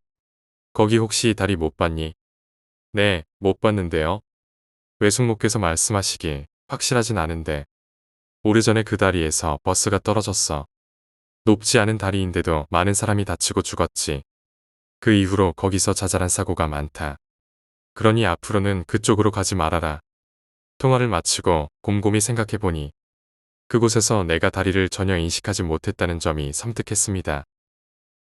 거기 혹시 다리 못 봤니? 네, 못 봤는데요. 외숙모께서 말씀하시길 확실하진 않은데 오래전에 그 다리에서 버스가 떨어졌어. 높지 않은 다리인데도 많은 사람이 다치고 죽었지. 그 이후로 거기서 자잘한 사고가 많다. 그러니 앞으로는 그쪽으로 가지 말아라. 통화를 마치고 곰곰이 생각해보니 그곳에서 내가 다리를 전혀 인식하지 못했다는 점이 섬뜩했습니다.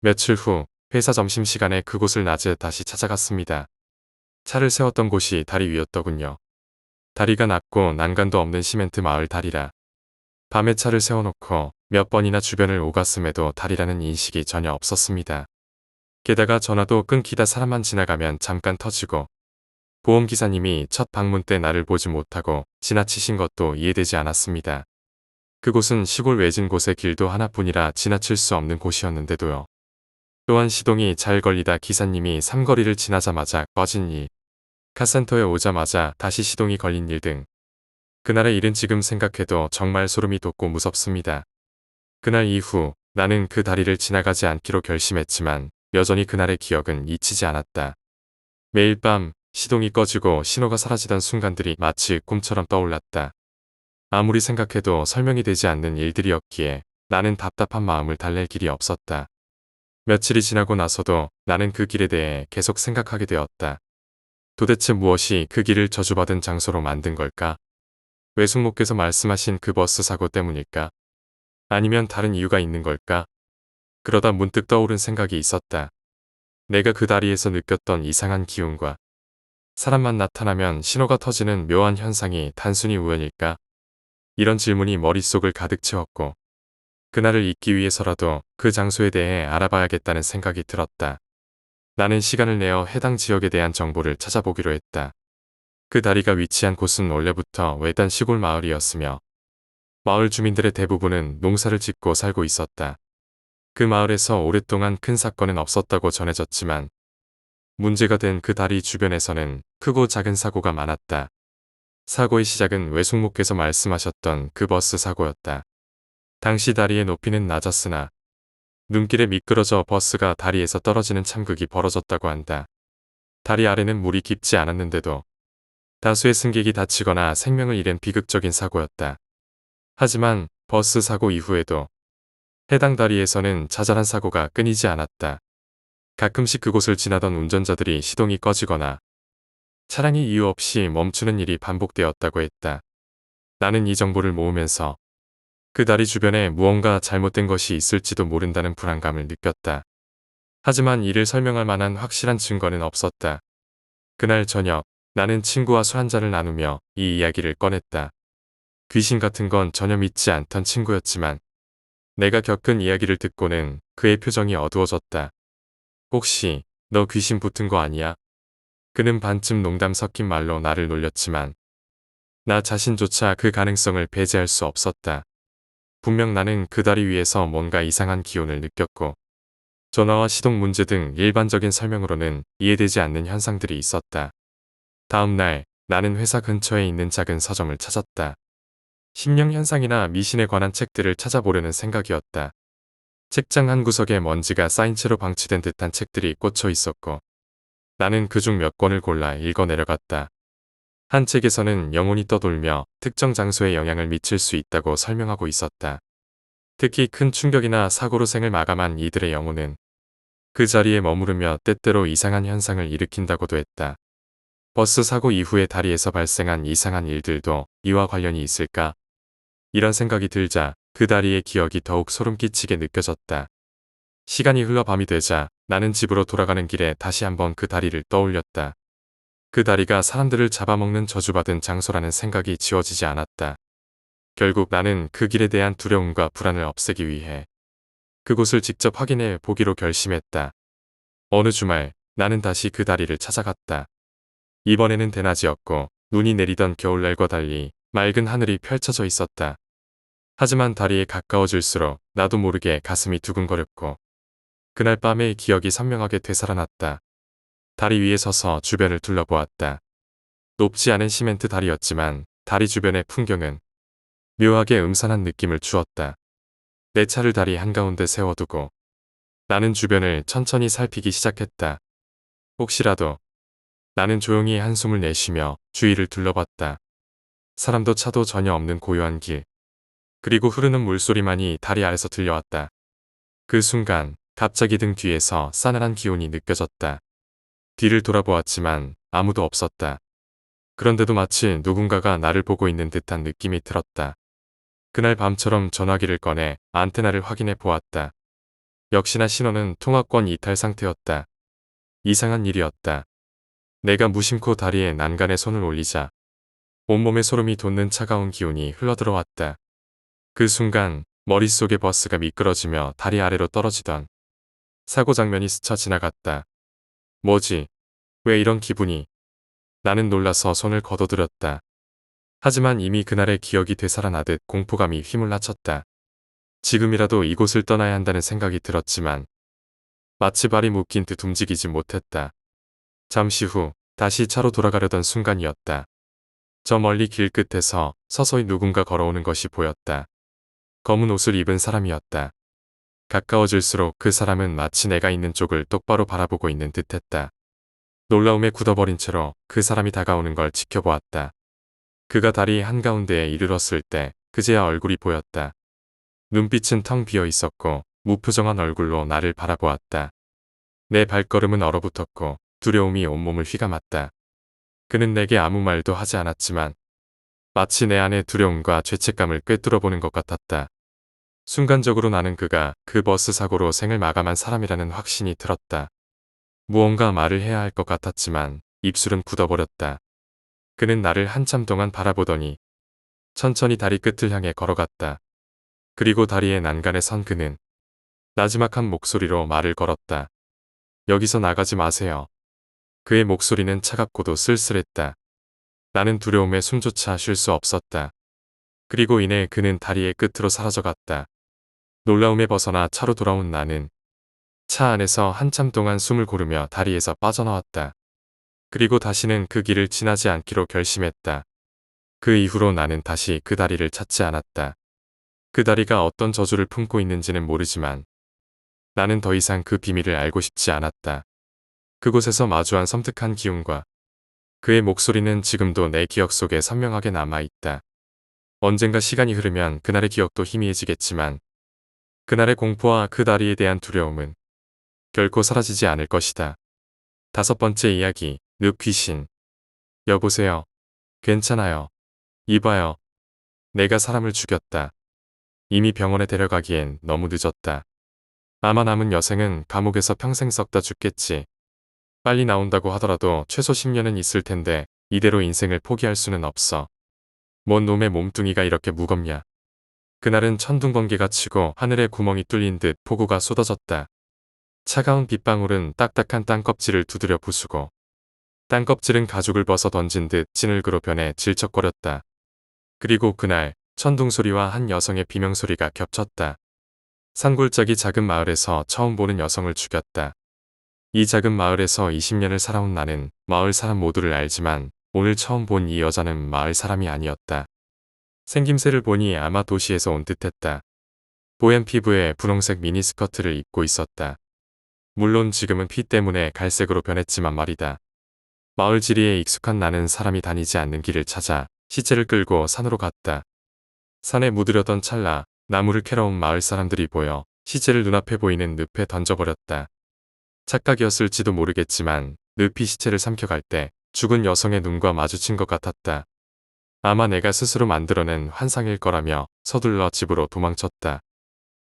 며칠 후 회사 점심시간에 그곳을 낮에 다시 찾아갔습니다. 차를 세웠던 곳이 다리 위였더군요. 다리가 낮고 난간도 없는 시멘트 마을 다리라. 밤에 차를 세워놓고 몇 번이나 주변을 오갔음에도 다리라는 인식이 전혀 없었습니다. 게다가 전화도 끊기다 사람만 지나가면 잠깐 터지고 보험기사님이 첫 방문 때 나를 보지 못하고 지나치신 것도 이해되지 않았습니다. 그곳은 시골 외진 곳의 길도 하나뿐이라 지나칠 수 없는 곳이었는데도요. 또한 시동이 잘 걸리다 기사님이 삼거리를 지나자마자 꺼진 일, 카센터에 오자마자 다시 시동이 걸린 일 등 그날의 일은 지금 생각해도 정말 소름이 돋고 무섭습니다. 그날 이후 나는 그 다리를 지나가지 않기로 결심했지만 여전히 그날의 기억은 잊히지 않았다. 매일 밤 시동이 꺼지고 신호가 사라지던 순간들이 마치 꿈처럼 떠올랐다. 아무리 생각해도 설명이 되지 않는 일들이었기에 나는 답답한 마음을 달랠 길이 없었다. 며칠이 지나고 나서도 나는 그 길에 대해 계속 생각하게 되었다. 도대체 무엇이 그 길을 저주받은 장소로 만든 걸까? 외숙모께서 말씀하신 그 버스 사고 때문일까? 아니면 다른 이유가 있는 걸까? 그러다 문득 떠오른 생각이 있었다. 내가 그 다리에서 느꼈던 이상한 기운과 사람만 나타나면 신호가 터지는 묘한 현상이 단순히 우연일까? 이런 질문이 머릿속을 가득 채웠고 그날을 잊기 위해서라도 그 장소에 대해 알아봐야겠다는 생각이 들었다. 나는 시간을 내어 해당 지역에 대한 정보를 찾아보기로 했다. 그 다리가 위치한 곳은 원래부터 외딴 시골 마을이었으며 마을 주민들의 대부분은 농사를 짓고 살고 있었다. 그 마을에서 오랫동안 큰 사건은 없었다고 전해졌지만 문제가 된 그 다리 주변에서는 크고 작은 사고가 많았다. 사고의 시작은 외숙모께서 말씀하셨던 그 버스 사고였다. 당시 다리의 높이는 낮았으나 눈길에 미끄러져 버스가 다리에서 떨어지는 참극이 벌어졌다고 한다. 다리 아래는 물이 깊지 않았는데도 다수의 승객이 다치거나 생명을 잃은 비극적인 사고였다. 하지만 버스 사고 이후에도 해당 다리에서는 자잘한 사고가 끊이지 않았다. 가끔씩 그곳을 지나던 운전자들이 시동이 꺼지거나 차량이 이유 없이 멈추는 일이 반복되었다고 했다. 나는 이 정보를 모으면서 그 다리 주변에 무언가 잘못된 것이 있을지도 모른다는 불안감을 느꼈다. 하지만 이를 설명할 만한 확실한 증거는 없었다. 그날 저녁 나는 친구와 술 한잔을 나누며 이 이야기를 꺼냈다. 귀신 같은 건 전혀 믿지 않던 친구였지만 내가 겪은 이야기를 듣고는 그의 표정이 어두워졌다. 혹시 너 귀신 붙은 거 아니야? 그는 반쯤 농담 섞인 말로 나를 놀렸지만 나 자신조차 그 가능성을 배제할 수 없었다. 분명 나는 그 다리 위에서 뭔가 이상한 기운을 느꼈고 전화와 시동 문제 등 일반적인 설명으로는 이해되지 않는 현상들이 있었다. 다음 날 나는 회사 근처에 있는 작은 서점을 찾았다. 심령현상이나 미신에 관한 책들을 찾아보려는 생각이었다. 책장 한 구석에 먼지가 쌓인 채로 방치된 듯한 책들이 꽂혀 있었고 나는 그중 몇 권을 골라 읽어 내려갔다. 한 책에서는 영혼이 떠돌며 특정 장소에 영향을 미칠 수 있다고 설명하고 있었다. 특히 큰 충격이나 사고로 생을 마감한 이들의 영혼은 그 자리에 머무르며 때때로 이상한 현상을 일으킨다고도 했다. 버스 사고 이후에 다리에서 발생한 이상한 일들도 이와 관련이 있을까? 이런 생각이 들자 그 다리의 기억이 더욱 소름 끼치게 느껴졌다. 시간이 흘러 밤이 되자 나는 집으로 돌아가는 길에 다시 한번 그 다리를 떠올렸다. 그 다리가 사람들을 잡아먹는 저주받은 장소라는 생각이 지워지지 않았다. 결국 나는 그 길에 대한 두려움과 불안을 없애기 위해 그곳을 직접 확인해 보기로 결심했다. 어느 주말 나는 다시 그 다리를 찾아갔다. 이번에는 대낮이었고 눈이 내리던 겨울날과 달리 맑은 하늘이 펼쳐져 있었다. 하지만 다리에 가까워질수록 나도 모르게 가슴이 두근거렸고 그날 밤의 기억이 선명하게 되살아났다. 다리 위에 서서 주변을 둘러보았다. 높지 않은 시멘트 다리였지만 다리 주변의 풍경은 묘하게 음산한 느낌을 주었다. 내 차를 다리 한가운데 세워두고 나는 주변을 천천히 살피기 시작했다. 혹시라도 나는 조용히 한숨을 내쉬며 주위를 둘러봤다. 사람도 차도 전혀 없는 고요한 길. 그리고 흐르는 물소리만이 다리 아래서 들려왔다. 그 순간 갑자기 등 뒤에서 싸늘한 기운이 느껴졌다. 뒤를 돌아보았지만 아무도 없었다. 그런데도 마치 누군가가 나를 보고 있는 듯한 느낌이 들었다. 그날 밤처럼 전화기를 꺼내 안테나를 확인해 보았다. 역시나 신호는 통화권 이탈 상태였다. 이상한 일이었다. 내가 무심코 다리에 난간에 손을 올리자 온몸에 소름이 돋는 차가운 기운이 흘러들어왔다. 그 순간 머릿속에 버스가 미끄러지며 다리 아래로 떨어지던 사고 장면이 스쳐 지나갔다. 뭐지? 왜 이런 기분이? 나는 놀라서 손을 걷어들였다. 하지만 이미 그날의 기억이 되살아나듯 공포감이 휘몰아쳤다. 지금이라도 이곳을 떠나야 한다는 생각이 들었지만 마치 발이 묶인 듯 움직이지 못했다. 잠시 후 다시 차로 돌아가려던 순간이었다. 저 멀리 길 끝에서 서서히 누군가 걸어오는 것이 보였다. 검은 옷을 입은 사람이었다. 가까워질수록 그 사람은 마치 내가 있는 쪽을 똑바로 바라보고 있는 듯했다. 놀라움에 굳어버린 채로 그 사람이 다가오는 걸 지켜보았다. 그가 다리 한가운데에 이르렀을 때 그제야 얼굴이 보였다. 눈빛은 텅 비어 있었고 무표정한 얼굴로 나를 바라보았다. 내 발걸음은 얼어붙었고 두려움이 온몸을 휘감았다. 그는 내게 아무 말도 하지 않았지만 마치 내 안의 두려움과 죄책감을 꿰뚫어보는 것 같았다. 순간적으로 나는 그가 그 버스 사고로 생을 마감한 사람이라는 확신이 들었다. 무언가 말을 해야 할 것 같았지만 입술은 굳어버렸다. 그는 나를 한참 동안 바라보더니 천천히 다리 끝을 향해 걸어갔다. 그리고 다리의 난간에 선 그는 나지막한 목소리로 말을 걸었다. 여기서 나가지 마세요. 그의 목소리는 차갑고도 쓸쓸했다. 나는 두려움에 숨조차 쉴 수 없었다. 그리고 이내 그는 다리의 끝으로 사라져갔다. 놀라움에 벗어나 차로 돌아온 나는 차 안에서 한참 동안 숨을 고르며 다리에서 빠져나왔다. 그리고 다시는 그 길을 지나지 않기로 결심했다. 그 이후로 나는 다시 그 다리를 찾지 않았다. 그 다리가 어떤 저주를 품고 있는지는 모르지만 나는 더 이상 그 비밀을 알고 싶지 않았다. 그곳에서 마주한 섬뜩한 기운과 그의 목소리는 지금도 내 기억 속에 선명하게 남아있다. 언젠가 시간이 흐르면 그날의 기억도 희미해지겠지만 그날의 공포와 그 다리에 대한 두려움은 결코 사라지지 않을 것이다. 5번째 이야기, 늪 귀신. 여보세요. 괜찮아요. 이봐요. 내가 사람을 죽였다. 이미 병원에 데려가기엔 너무 늦었다. 아마 남은 여생은 감옥에서 평생 썩다 죽겠지. 빨리 나온다고 하더라도 최소 10년은 있을 텐데 이대로 인생을 포기할 수는 없어. 뭔 놈의 몸뚱이가 이렇게 무겁냐. 그날은 천둥번개가 치고 하늘에 구멍이 뚫린 듯 폭우가 쏟아졌다. 차가운 빗방울은 딱딱한 땅껍질을 두드려 부수고 땅껍질은 가죽을 벗어 던진 듯 진흙으로 변해 질척거렸다. 그리고 그날 천둥소리와 한 여성의 비명소리가 겹쳤다. 산골짜기 작은 마을에서 처음 보는 여성을 죽였다. 이 작은 마을에서 20년을 살아온 나는 마을 사람 모두를 알지만 오늘 처음 본 이 여자는 마을 사람이 아니었다. 생김새를 보니 아마 도시에서 온 듯했다. 뽀얀 피부에 분홍색 미니스커트를 입고 있었다. 물론 지금은 피 때문에 갈색으로 변했지만 말이다. 마을 지리에 익숙한 나는 사람이 다니지 않는 길을 찾아 시체를 끌고 산으로 갔다. 산에 무드려던 찰나 나무를 캐러 온 마을 사람들이 보여 시체를 눈앞에 보이는 늪에 던져버렸다. 착각이었을지도 모르겠지만 늪이 시체를 삼켜갈 때 죽은 여성의 눈과 마주친 것 같았다. 아마 내가 스스로 만들어낸 환상일 거라며 서둘러 집으로 도망쳤다.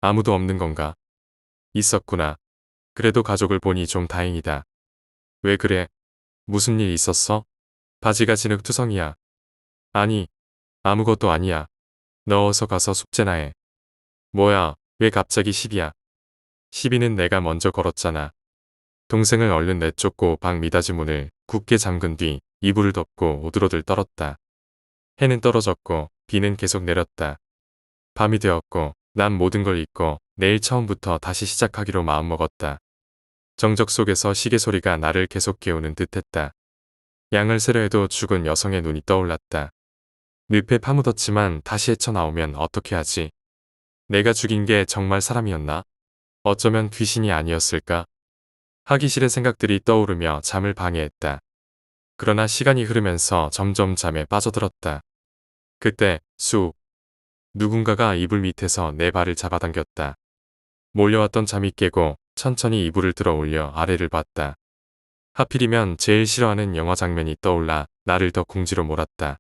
아무도 없는 건가? 있었구나. 그래도 가족을 보니 좀 다행이다. 왜 그래? 무슨 일 있었어? 바지가 진흙투성이야. 아니, 아무것도 아니야. 너 어서 가서 숙제나 해. 뭐야, 왜 갑자기 시비야? 시비는 내가 먼저 걸었잖아. 동생을 얼른 내쫓고 방 미닫이 문을 굳게 잠근 뒤 이불을 덮고 오들오들 떨었다. 해는 떨어졌고 비는 계속 내렸다. 밤이 되었고 난 모든 걸 잊고 내일 처음부터 다시 시작하기로 마음먹었다. 정적 속에서 시계 소리가 나를 계속 깨우는 듯했다. 양을 세려 해도 죽은 여성의 눈이 떠올랐다. 늪에 파묻었지만 다시 헤쳐나오면 어떻게 하지? 내가 죽인 게 정말 사람이었나? 어쩌면 귀신이 아니었을까? 하기 싫은 생각들이 떠오르며 잠을 방해했다. 그러나 시간이 흐르면서 점점 잠에 빠져들었다. 그때 누군가가 이불 밑에서 내 발을 잡아당겼다. 몰려왔던 잠이 깨고 천천히 이불을 들어 올려 아래를 봤다. 하필이면 제일 싫어하는 영화 장면이 떠올라 나를 더 궁지로 몰았다.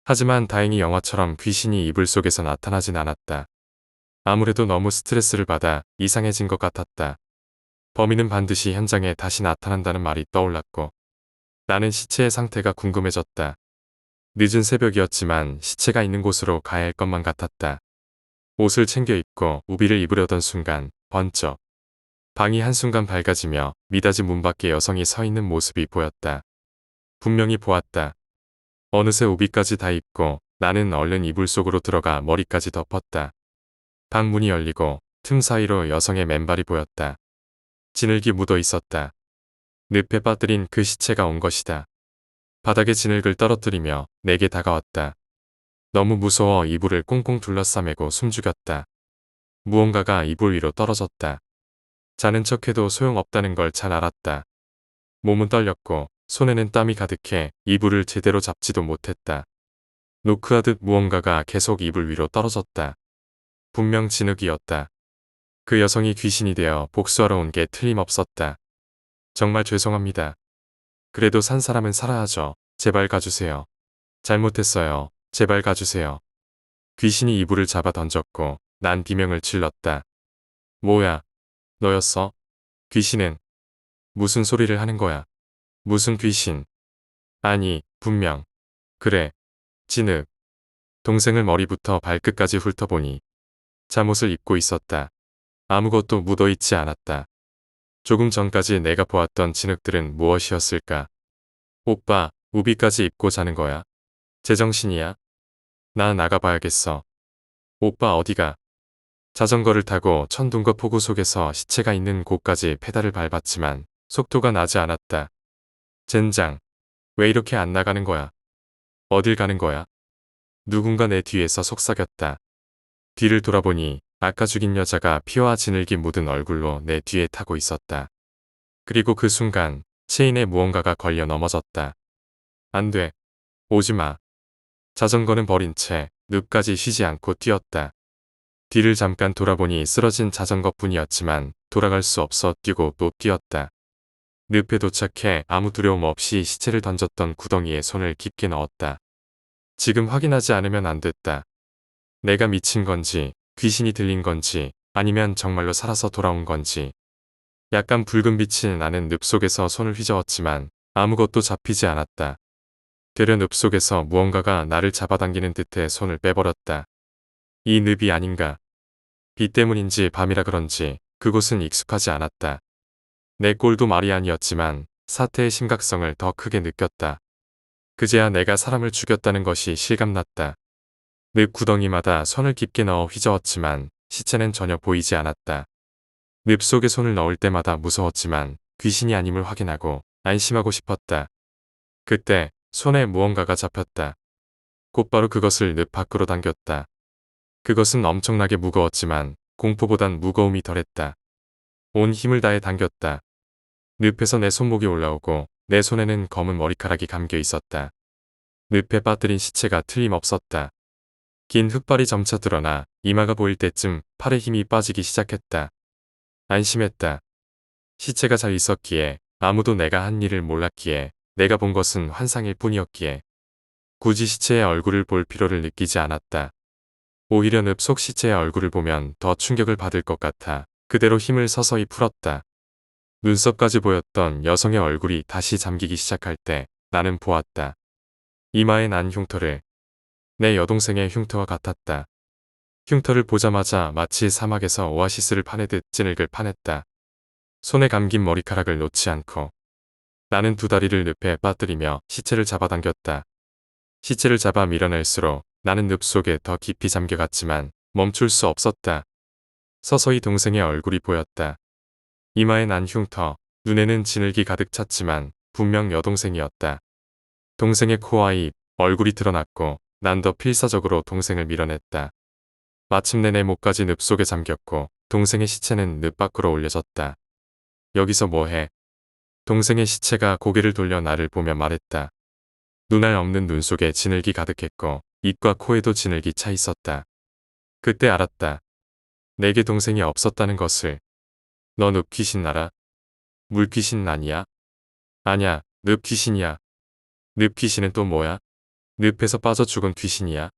하지만 다행히 영화처럼 귀신이 이불 속에서 나타나진 않았다. 아무래도 너무 스트레스를 받아 이상해진 것 같았다. 범인은 반드시 현장에 다시 나타난다는 말이 떠올랐고 나는 시체의 상태가 궁금해졌다. 늦은 새벽이었지만 시체가 있는 곳으로 가야 할 것만 같았다. 옷을 챙겨 입고 우비를 입으려던 순간 번쩍 방이 한순간 밝아지며 미닫이 문 밖에 여성이 서 있는 모습이 보였다. 분명히 보았다. 어느새 우비까지 다 입고 나는 얼른 이불 속으로 들어가 머리까지 덮었다. 방 문이 열리고 틈 사이로 여성의 맨발이 보였다. 진흙이 묻어 있었다. 늪에 빠뜨린 그 시체가 온 것이다. 바닥에 진흙을 떨어뜨리며 내게 다가왔다. 너무 무서워 이불을 꽁꽁 둘러싸매고 숨죽였다. 무언가가 이불 위로 떨어졌다. 자는 척해도 소용없다는 걸 잘 알았다. 몸은 떨렸고 손에는 땀이 가득해 이불을 제대로 잡지도 못했다. 노크하듯 무언가가 계속 이불 위로 떨어졌다. 분명 진흙이었다. 그 여성이 귀신이 되어 복수하러 온 게 틀림없었다. 정말 죄송합니다. 그래도 산 사람은 살아야죠. 제발 가주세요. 잘못했어요. 제발 가주세요. 귀신이 이불을 잡아 던졌고 난 비명을 질렀다. 뭐야? 너였어? 귀신은? 무슨 소리를 하는 거야? 무슨 귀신? 아니, 분명. 그래. 진흙. 동생을 머리부터 발끝까지 훑어보니 잠옷을 입고 있었다. 아무것도 묻어있지 않았다. 조금 전까지 내가 보았던 진흙들은 무엇이었을까? 오빠, 우비까지 입고 자는 거야? 제정신이야? 나 나가봐야겠어. 오빠 어디가? 자전거를 타고 천둥과 폭우 속에서 시체가 있는 곳까지 페달을 밟았지만 속도가 나지 않았다. 젠장. 왜 이렇게 안 나가는 거야? 어딜 가는 거야? 누군가 내 뒤에서 속삭였다. 뒤를 돌아보니 아까 죽인 여자가 피와 진흙이 묻은 얼굴로 내 뒤에 타고 있었다. 그리고 그 순간 체인에 무언가가 걸려 넘어졌다. 안 돼. 오지 마. 자전거는 버린 채 늪까지 쉬지 않고 뛰었다. 뒤를 잠깐 돌아보니 쓰러진 자전거뿐이었지만 돌아갈 수 없어 뛰고 또 뛰었다. 늪에 도착해 아무 두려움 없이 시체를 던졌던 구덩이에 손을 깊게 넣었다. 지금 확인하지 않으면 안 됐다. 내가 미친 건지 귀신이 들린 건지 아니면 정말로 살아서 돌아온 건지. 약간 붉은 빛이 나는 늪 속에서 손을 휘저었지만 아무것도 잡히지 않았다. 되려 늪 속에서 무언가가 나를 잡아당기는 듯해 손을 빼버렸다. 이 늪이 아닌가. 비 때문인지 밤이라 그런지 그곳은 익숙하지 않았다. 내 꼴도 말이 아니었지만 사태의 심각성을 더 크게 느꼈다. 그제야 내가 사람을 죽였다는 것이 실감났다. 늪 구덩이마다 손을 깊게 넣어 휘저었지만 시체는 전혀 보이지 않았다. 늪 속에 손을 넣을 때마다 무서웠지만 귀신이 아님을 확인하고 안심하고 싶었다. 그때 손에 무언가가 잡혔다. 곧바로 그것을 늪 밖으로 당겼다. 그것은 엄청나게 무거웠지만 공포보단 무거움이 덜했다. 온 힘을 다해 당겼다. 늪에서 내 손목이 올라오고 내 손에는 검은 머리카락이 감겨 있었다. 늪에 빠뜨린 시체가 틀림없었다. 긴 흙발이 점차 드러나 이마가 보일 때쯤 팔에 힘이 빠지기 시작했다. 안심했다. 시체가 잘 있었기에 아무도 내가 한 일을 몰랐기에 내가 본 것은 환상일 뿐이었기에 굳이 시체의 얼굴을 볼 필요를 느끼지 않았다. 오히려 늪 속 시체의 얼굴을 보면 더 충격을 받을 것 같아 그대로 힘을 서서히 풀었다. 눈썹까지 보였던 여성의 얼굴이 다시 잠기기 시작할 때 나는 보았다. 이마에 난 흉터를 내 여동생의 흉터와 같았다. 흉터를 보자마자 마치 사막에서 오아시스를 파내듯 진흙을 파냈다. 손에 감긴 머리카락을 놓지 않고 나는 두 다리를 늪에 빠뜨리며 시체를 잡아당겼다. 시체를 잡아 밀어낼수록 나는 늪 속에 더 깊이 잠겨갔지만 멈출 수 없었다. 서서히 동생의 얼굴이 보였다. 이마에 난 흉터, 눈에는 진흙이 가득 찼지만 분명 여동생이었다. 동생의 코와 입, 얼굴이 드러났고 난 더 필사적으로 동생을 밀어냈다. 마침내 내 목까지 늪 속에 잠겼고 동생의 시체는 늪 밖으로 올려졌다. 여기서 뭐해? 동생의 시체가 고개를 돌려 나를 보며 말했다. 눈알 없는 눈 속에 진흙이 가득했고 입과 코에도 진흙이 차 있었다. 그때 알았다. 내게 동생이 없었다는 것을. 너 늪 귀신 알아? 물 귀신 아니야? 아냐, 늪 귀신이야. 늪 귀신은 또 뭐야? 늪에서 빠져 죽은 귀신이야?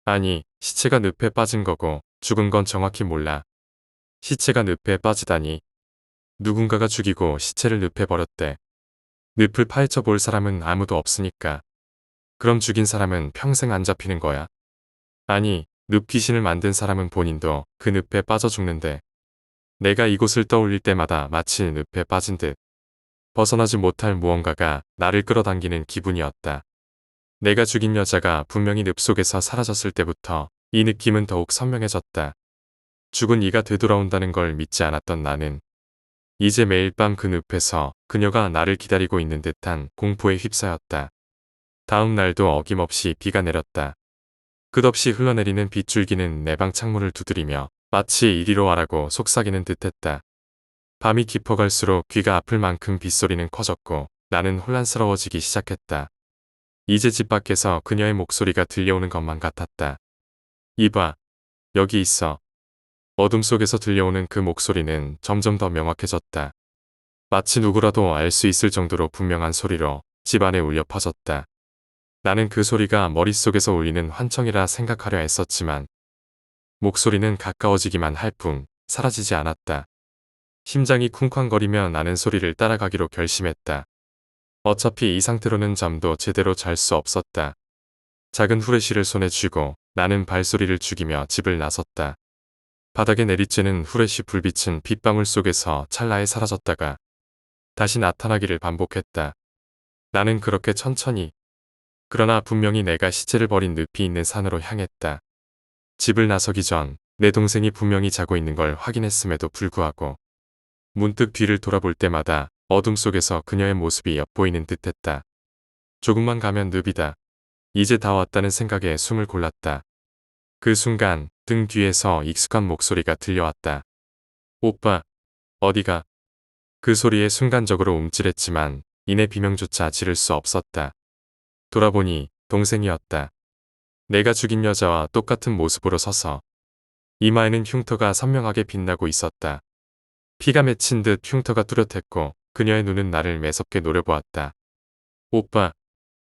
아니, 시체가 늪에 빠진 거고 죽은 건 정확히 몰라. 시체가 늪에 빠지다니. 누군가가 죽이고 시체를 늪에 버렸대. 늪을 파헤쳐 볼 사람은 아무도 없으니까. 그럼 죽인 사람은 평생 안 잡히는 거야? 아니, 늪 귀신을 만든 사람은 본인도 그 늪에 빠져 죽는데. 내가 이곳을 떠올릴 때마다 마치 늪에 빠진 듯 벗어나지 못할 무언가가 나를 끌어당기는 기분이었다. 내가 죽인 여자가 분명히 늪 속에서 사라졌을 때부터 이 느낌은 더욱 선명해졌다. 죽은 이가 되돌아온다는 걸 믿지 않았던 나는 이제 매일 밤 그 늪에서 그녀가 나를 기다리고 있는 듯한 공포에 휩싸였다. 다음 날도 어김없이 비가 내렸다. 끝없이 흘러내리는 빗줄기는 내 방 창문을 두드리며 마치 이리로 와라고 속삭이는 듯했다. 밤이 깊어갈수록 귀가 아플 만큼 빗소리는 커졌고 나는 혼란스러워지기 시작했다. 이제 집 밖에서 그녀의 목소리가 들려오는 것만 같았다. 이봐, 여기 있어. 어둠 속에서 들려오는 그 목소리는 점점 더 명확해졌다. 마치 누구라도 알 수 있을 정도로 분명한 소리로 집 안에 울려 퍼졌다. 나는 그 소리가 머릿속에서 울리는 환청이라 생각하려 애썼지만 목소리는 가까워지기만 할 뿐 사라지지 않았다. 심장이 쿵쾅거리며 나는 소리를 따라가기로 결심했다. 어차피 이 상태로는 잠도 제대로 잘 수 없었다. 작은 후레쉬를 손에 쥐고 나는 발소리를 죽이며 집을 나섰다. 바닥에 내리쬐는 후레쉬 불빛은 빗방울 속에서 찰나에 사라졌다가 다시 나타나기를 반복했다. 나는 그렇게 천천히 그러나 분명히 내가 시체를 버린 늪이 있는 산으로 향했다. 집을 나서기 전 내 동생이 분명히 자고 있는 걸 확인했음에도 불구하고 문득 뒤를 돌아볼 때마다 어둠 속에서 그녀의 모습이 엿보이는 듯했다. 조금만 가면 늪이다. 이제 다 왔다는 생각에 숨을 골랐다. 그 순간 등 뒤에서 익숙한 목소리가 들려왔다. 오빠, 어디가? 그 소리에 순간적으로 움찔했지만 이내 비명조차 지를 수 없었다. 돌아보니 동생이었다. 내가 죽인 여자와 똑같은 모습으로 서서 이마에는 흉터가 선명하게 빛나고 있었다. 피가 맺힌 듯 흉터가 뚜렷했고 그녀의 눈은 나를 매섭게 노려보았다. 오빠,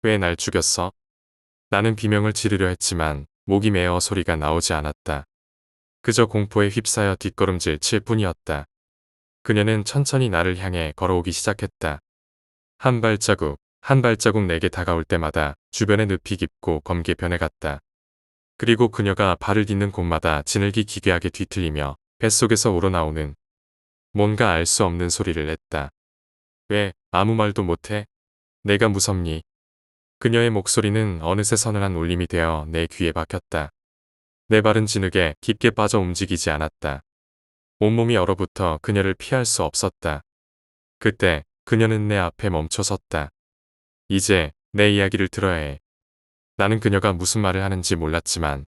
왜 날 죽였어? 나는 비명을 지르려 했지만 목이 메어 소리가 나오지 않았다. 그저 공포에 휩싸여 뒷걸음질 칠 뿐이었다. 그녀는 천천히 나를 향해 걸어오기 시작했다. 한 발자국, 한 발자국 내게 다가올 때마다 주변의 늪이 깊고 검게 변해갔다. 그리고 그녀가 발을 딛는 곳마다 진흙이 기괴하게 뒤틀리며 뱃속에서 우러나오는 뭔가 알 수 없는 소리를 냈다. 왜 아무 말도 못해? 내가 무섭니? 그녀의 목소리는 어느새 서늘한 울림이 되어 내 귀에 박혔다. 내 발은 진흙에 깊게 빠져 움직이지 않았다. 온몸이 얼어붙어 그녀를 피할 수 없었다. 그때 그녀는 내 앞에 멈춰 섰다. 이제 내 이야기를 들어야 해. 나는 그녀가 무슨 말을 하는지 몰랐지만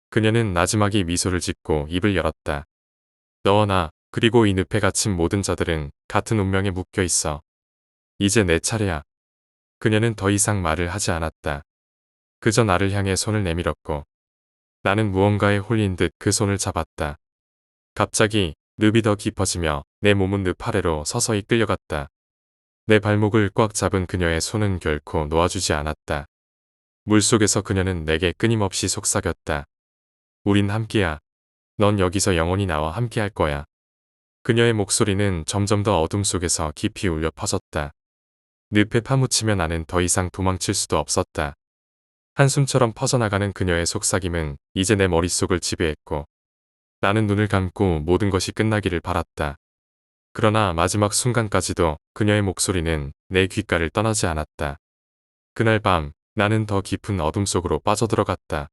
그녀는 나지막이 미소를 짓고 입을 열었다. 너와 나 그리고 이 늪에 갇힌 모든 자들은 같은 운명에 묶여 있어. 이제 내 차례야. 그녀는 더 이상 말을 하지 않았다. 그저 나를 향해 손을 내밀었고 나는 무언가에 홀린 듯 그 손을 잡았다. 갑자기 늪이 더 깊어지며 내 몸은 늪 아래로 서서히 끌려갔다. 내 발목을 꽉 잡은 그녀의 손은 결코 놓아주지 않았다. 물속에서 그녀는 내게 끊임없이 속삭였다. 우린 함께야. 넌 여기서 영원히 나와 함께할 거야. 그녀의 목소리는 점점 더 어둠 속에서 깊이 울려 퍼졌다. 늪에 파묻히며 나는 더 이상 도망칠 수도 없었다. 한숨처럼 퍼져나가는 그녀의 속삭임은 이제 내 머릿속을 지배했고 나는 눈을 감고 모든 것이 끝나기를 바랐다. 그러나 마지막 순간까지도 그녀의 목소리는 내 귓가를 떠나지 않았다. 그날 밤 나는 더 깊은 어둠 속으로 빠져들어갔다.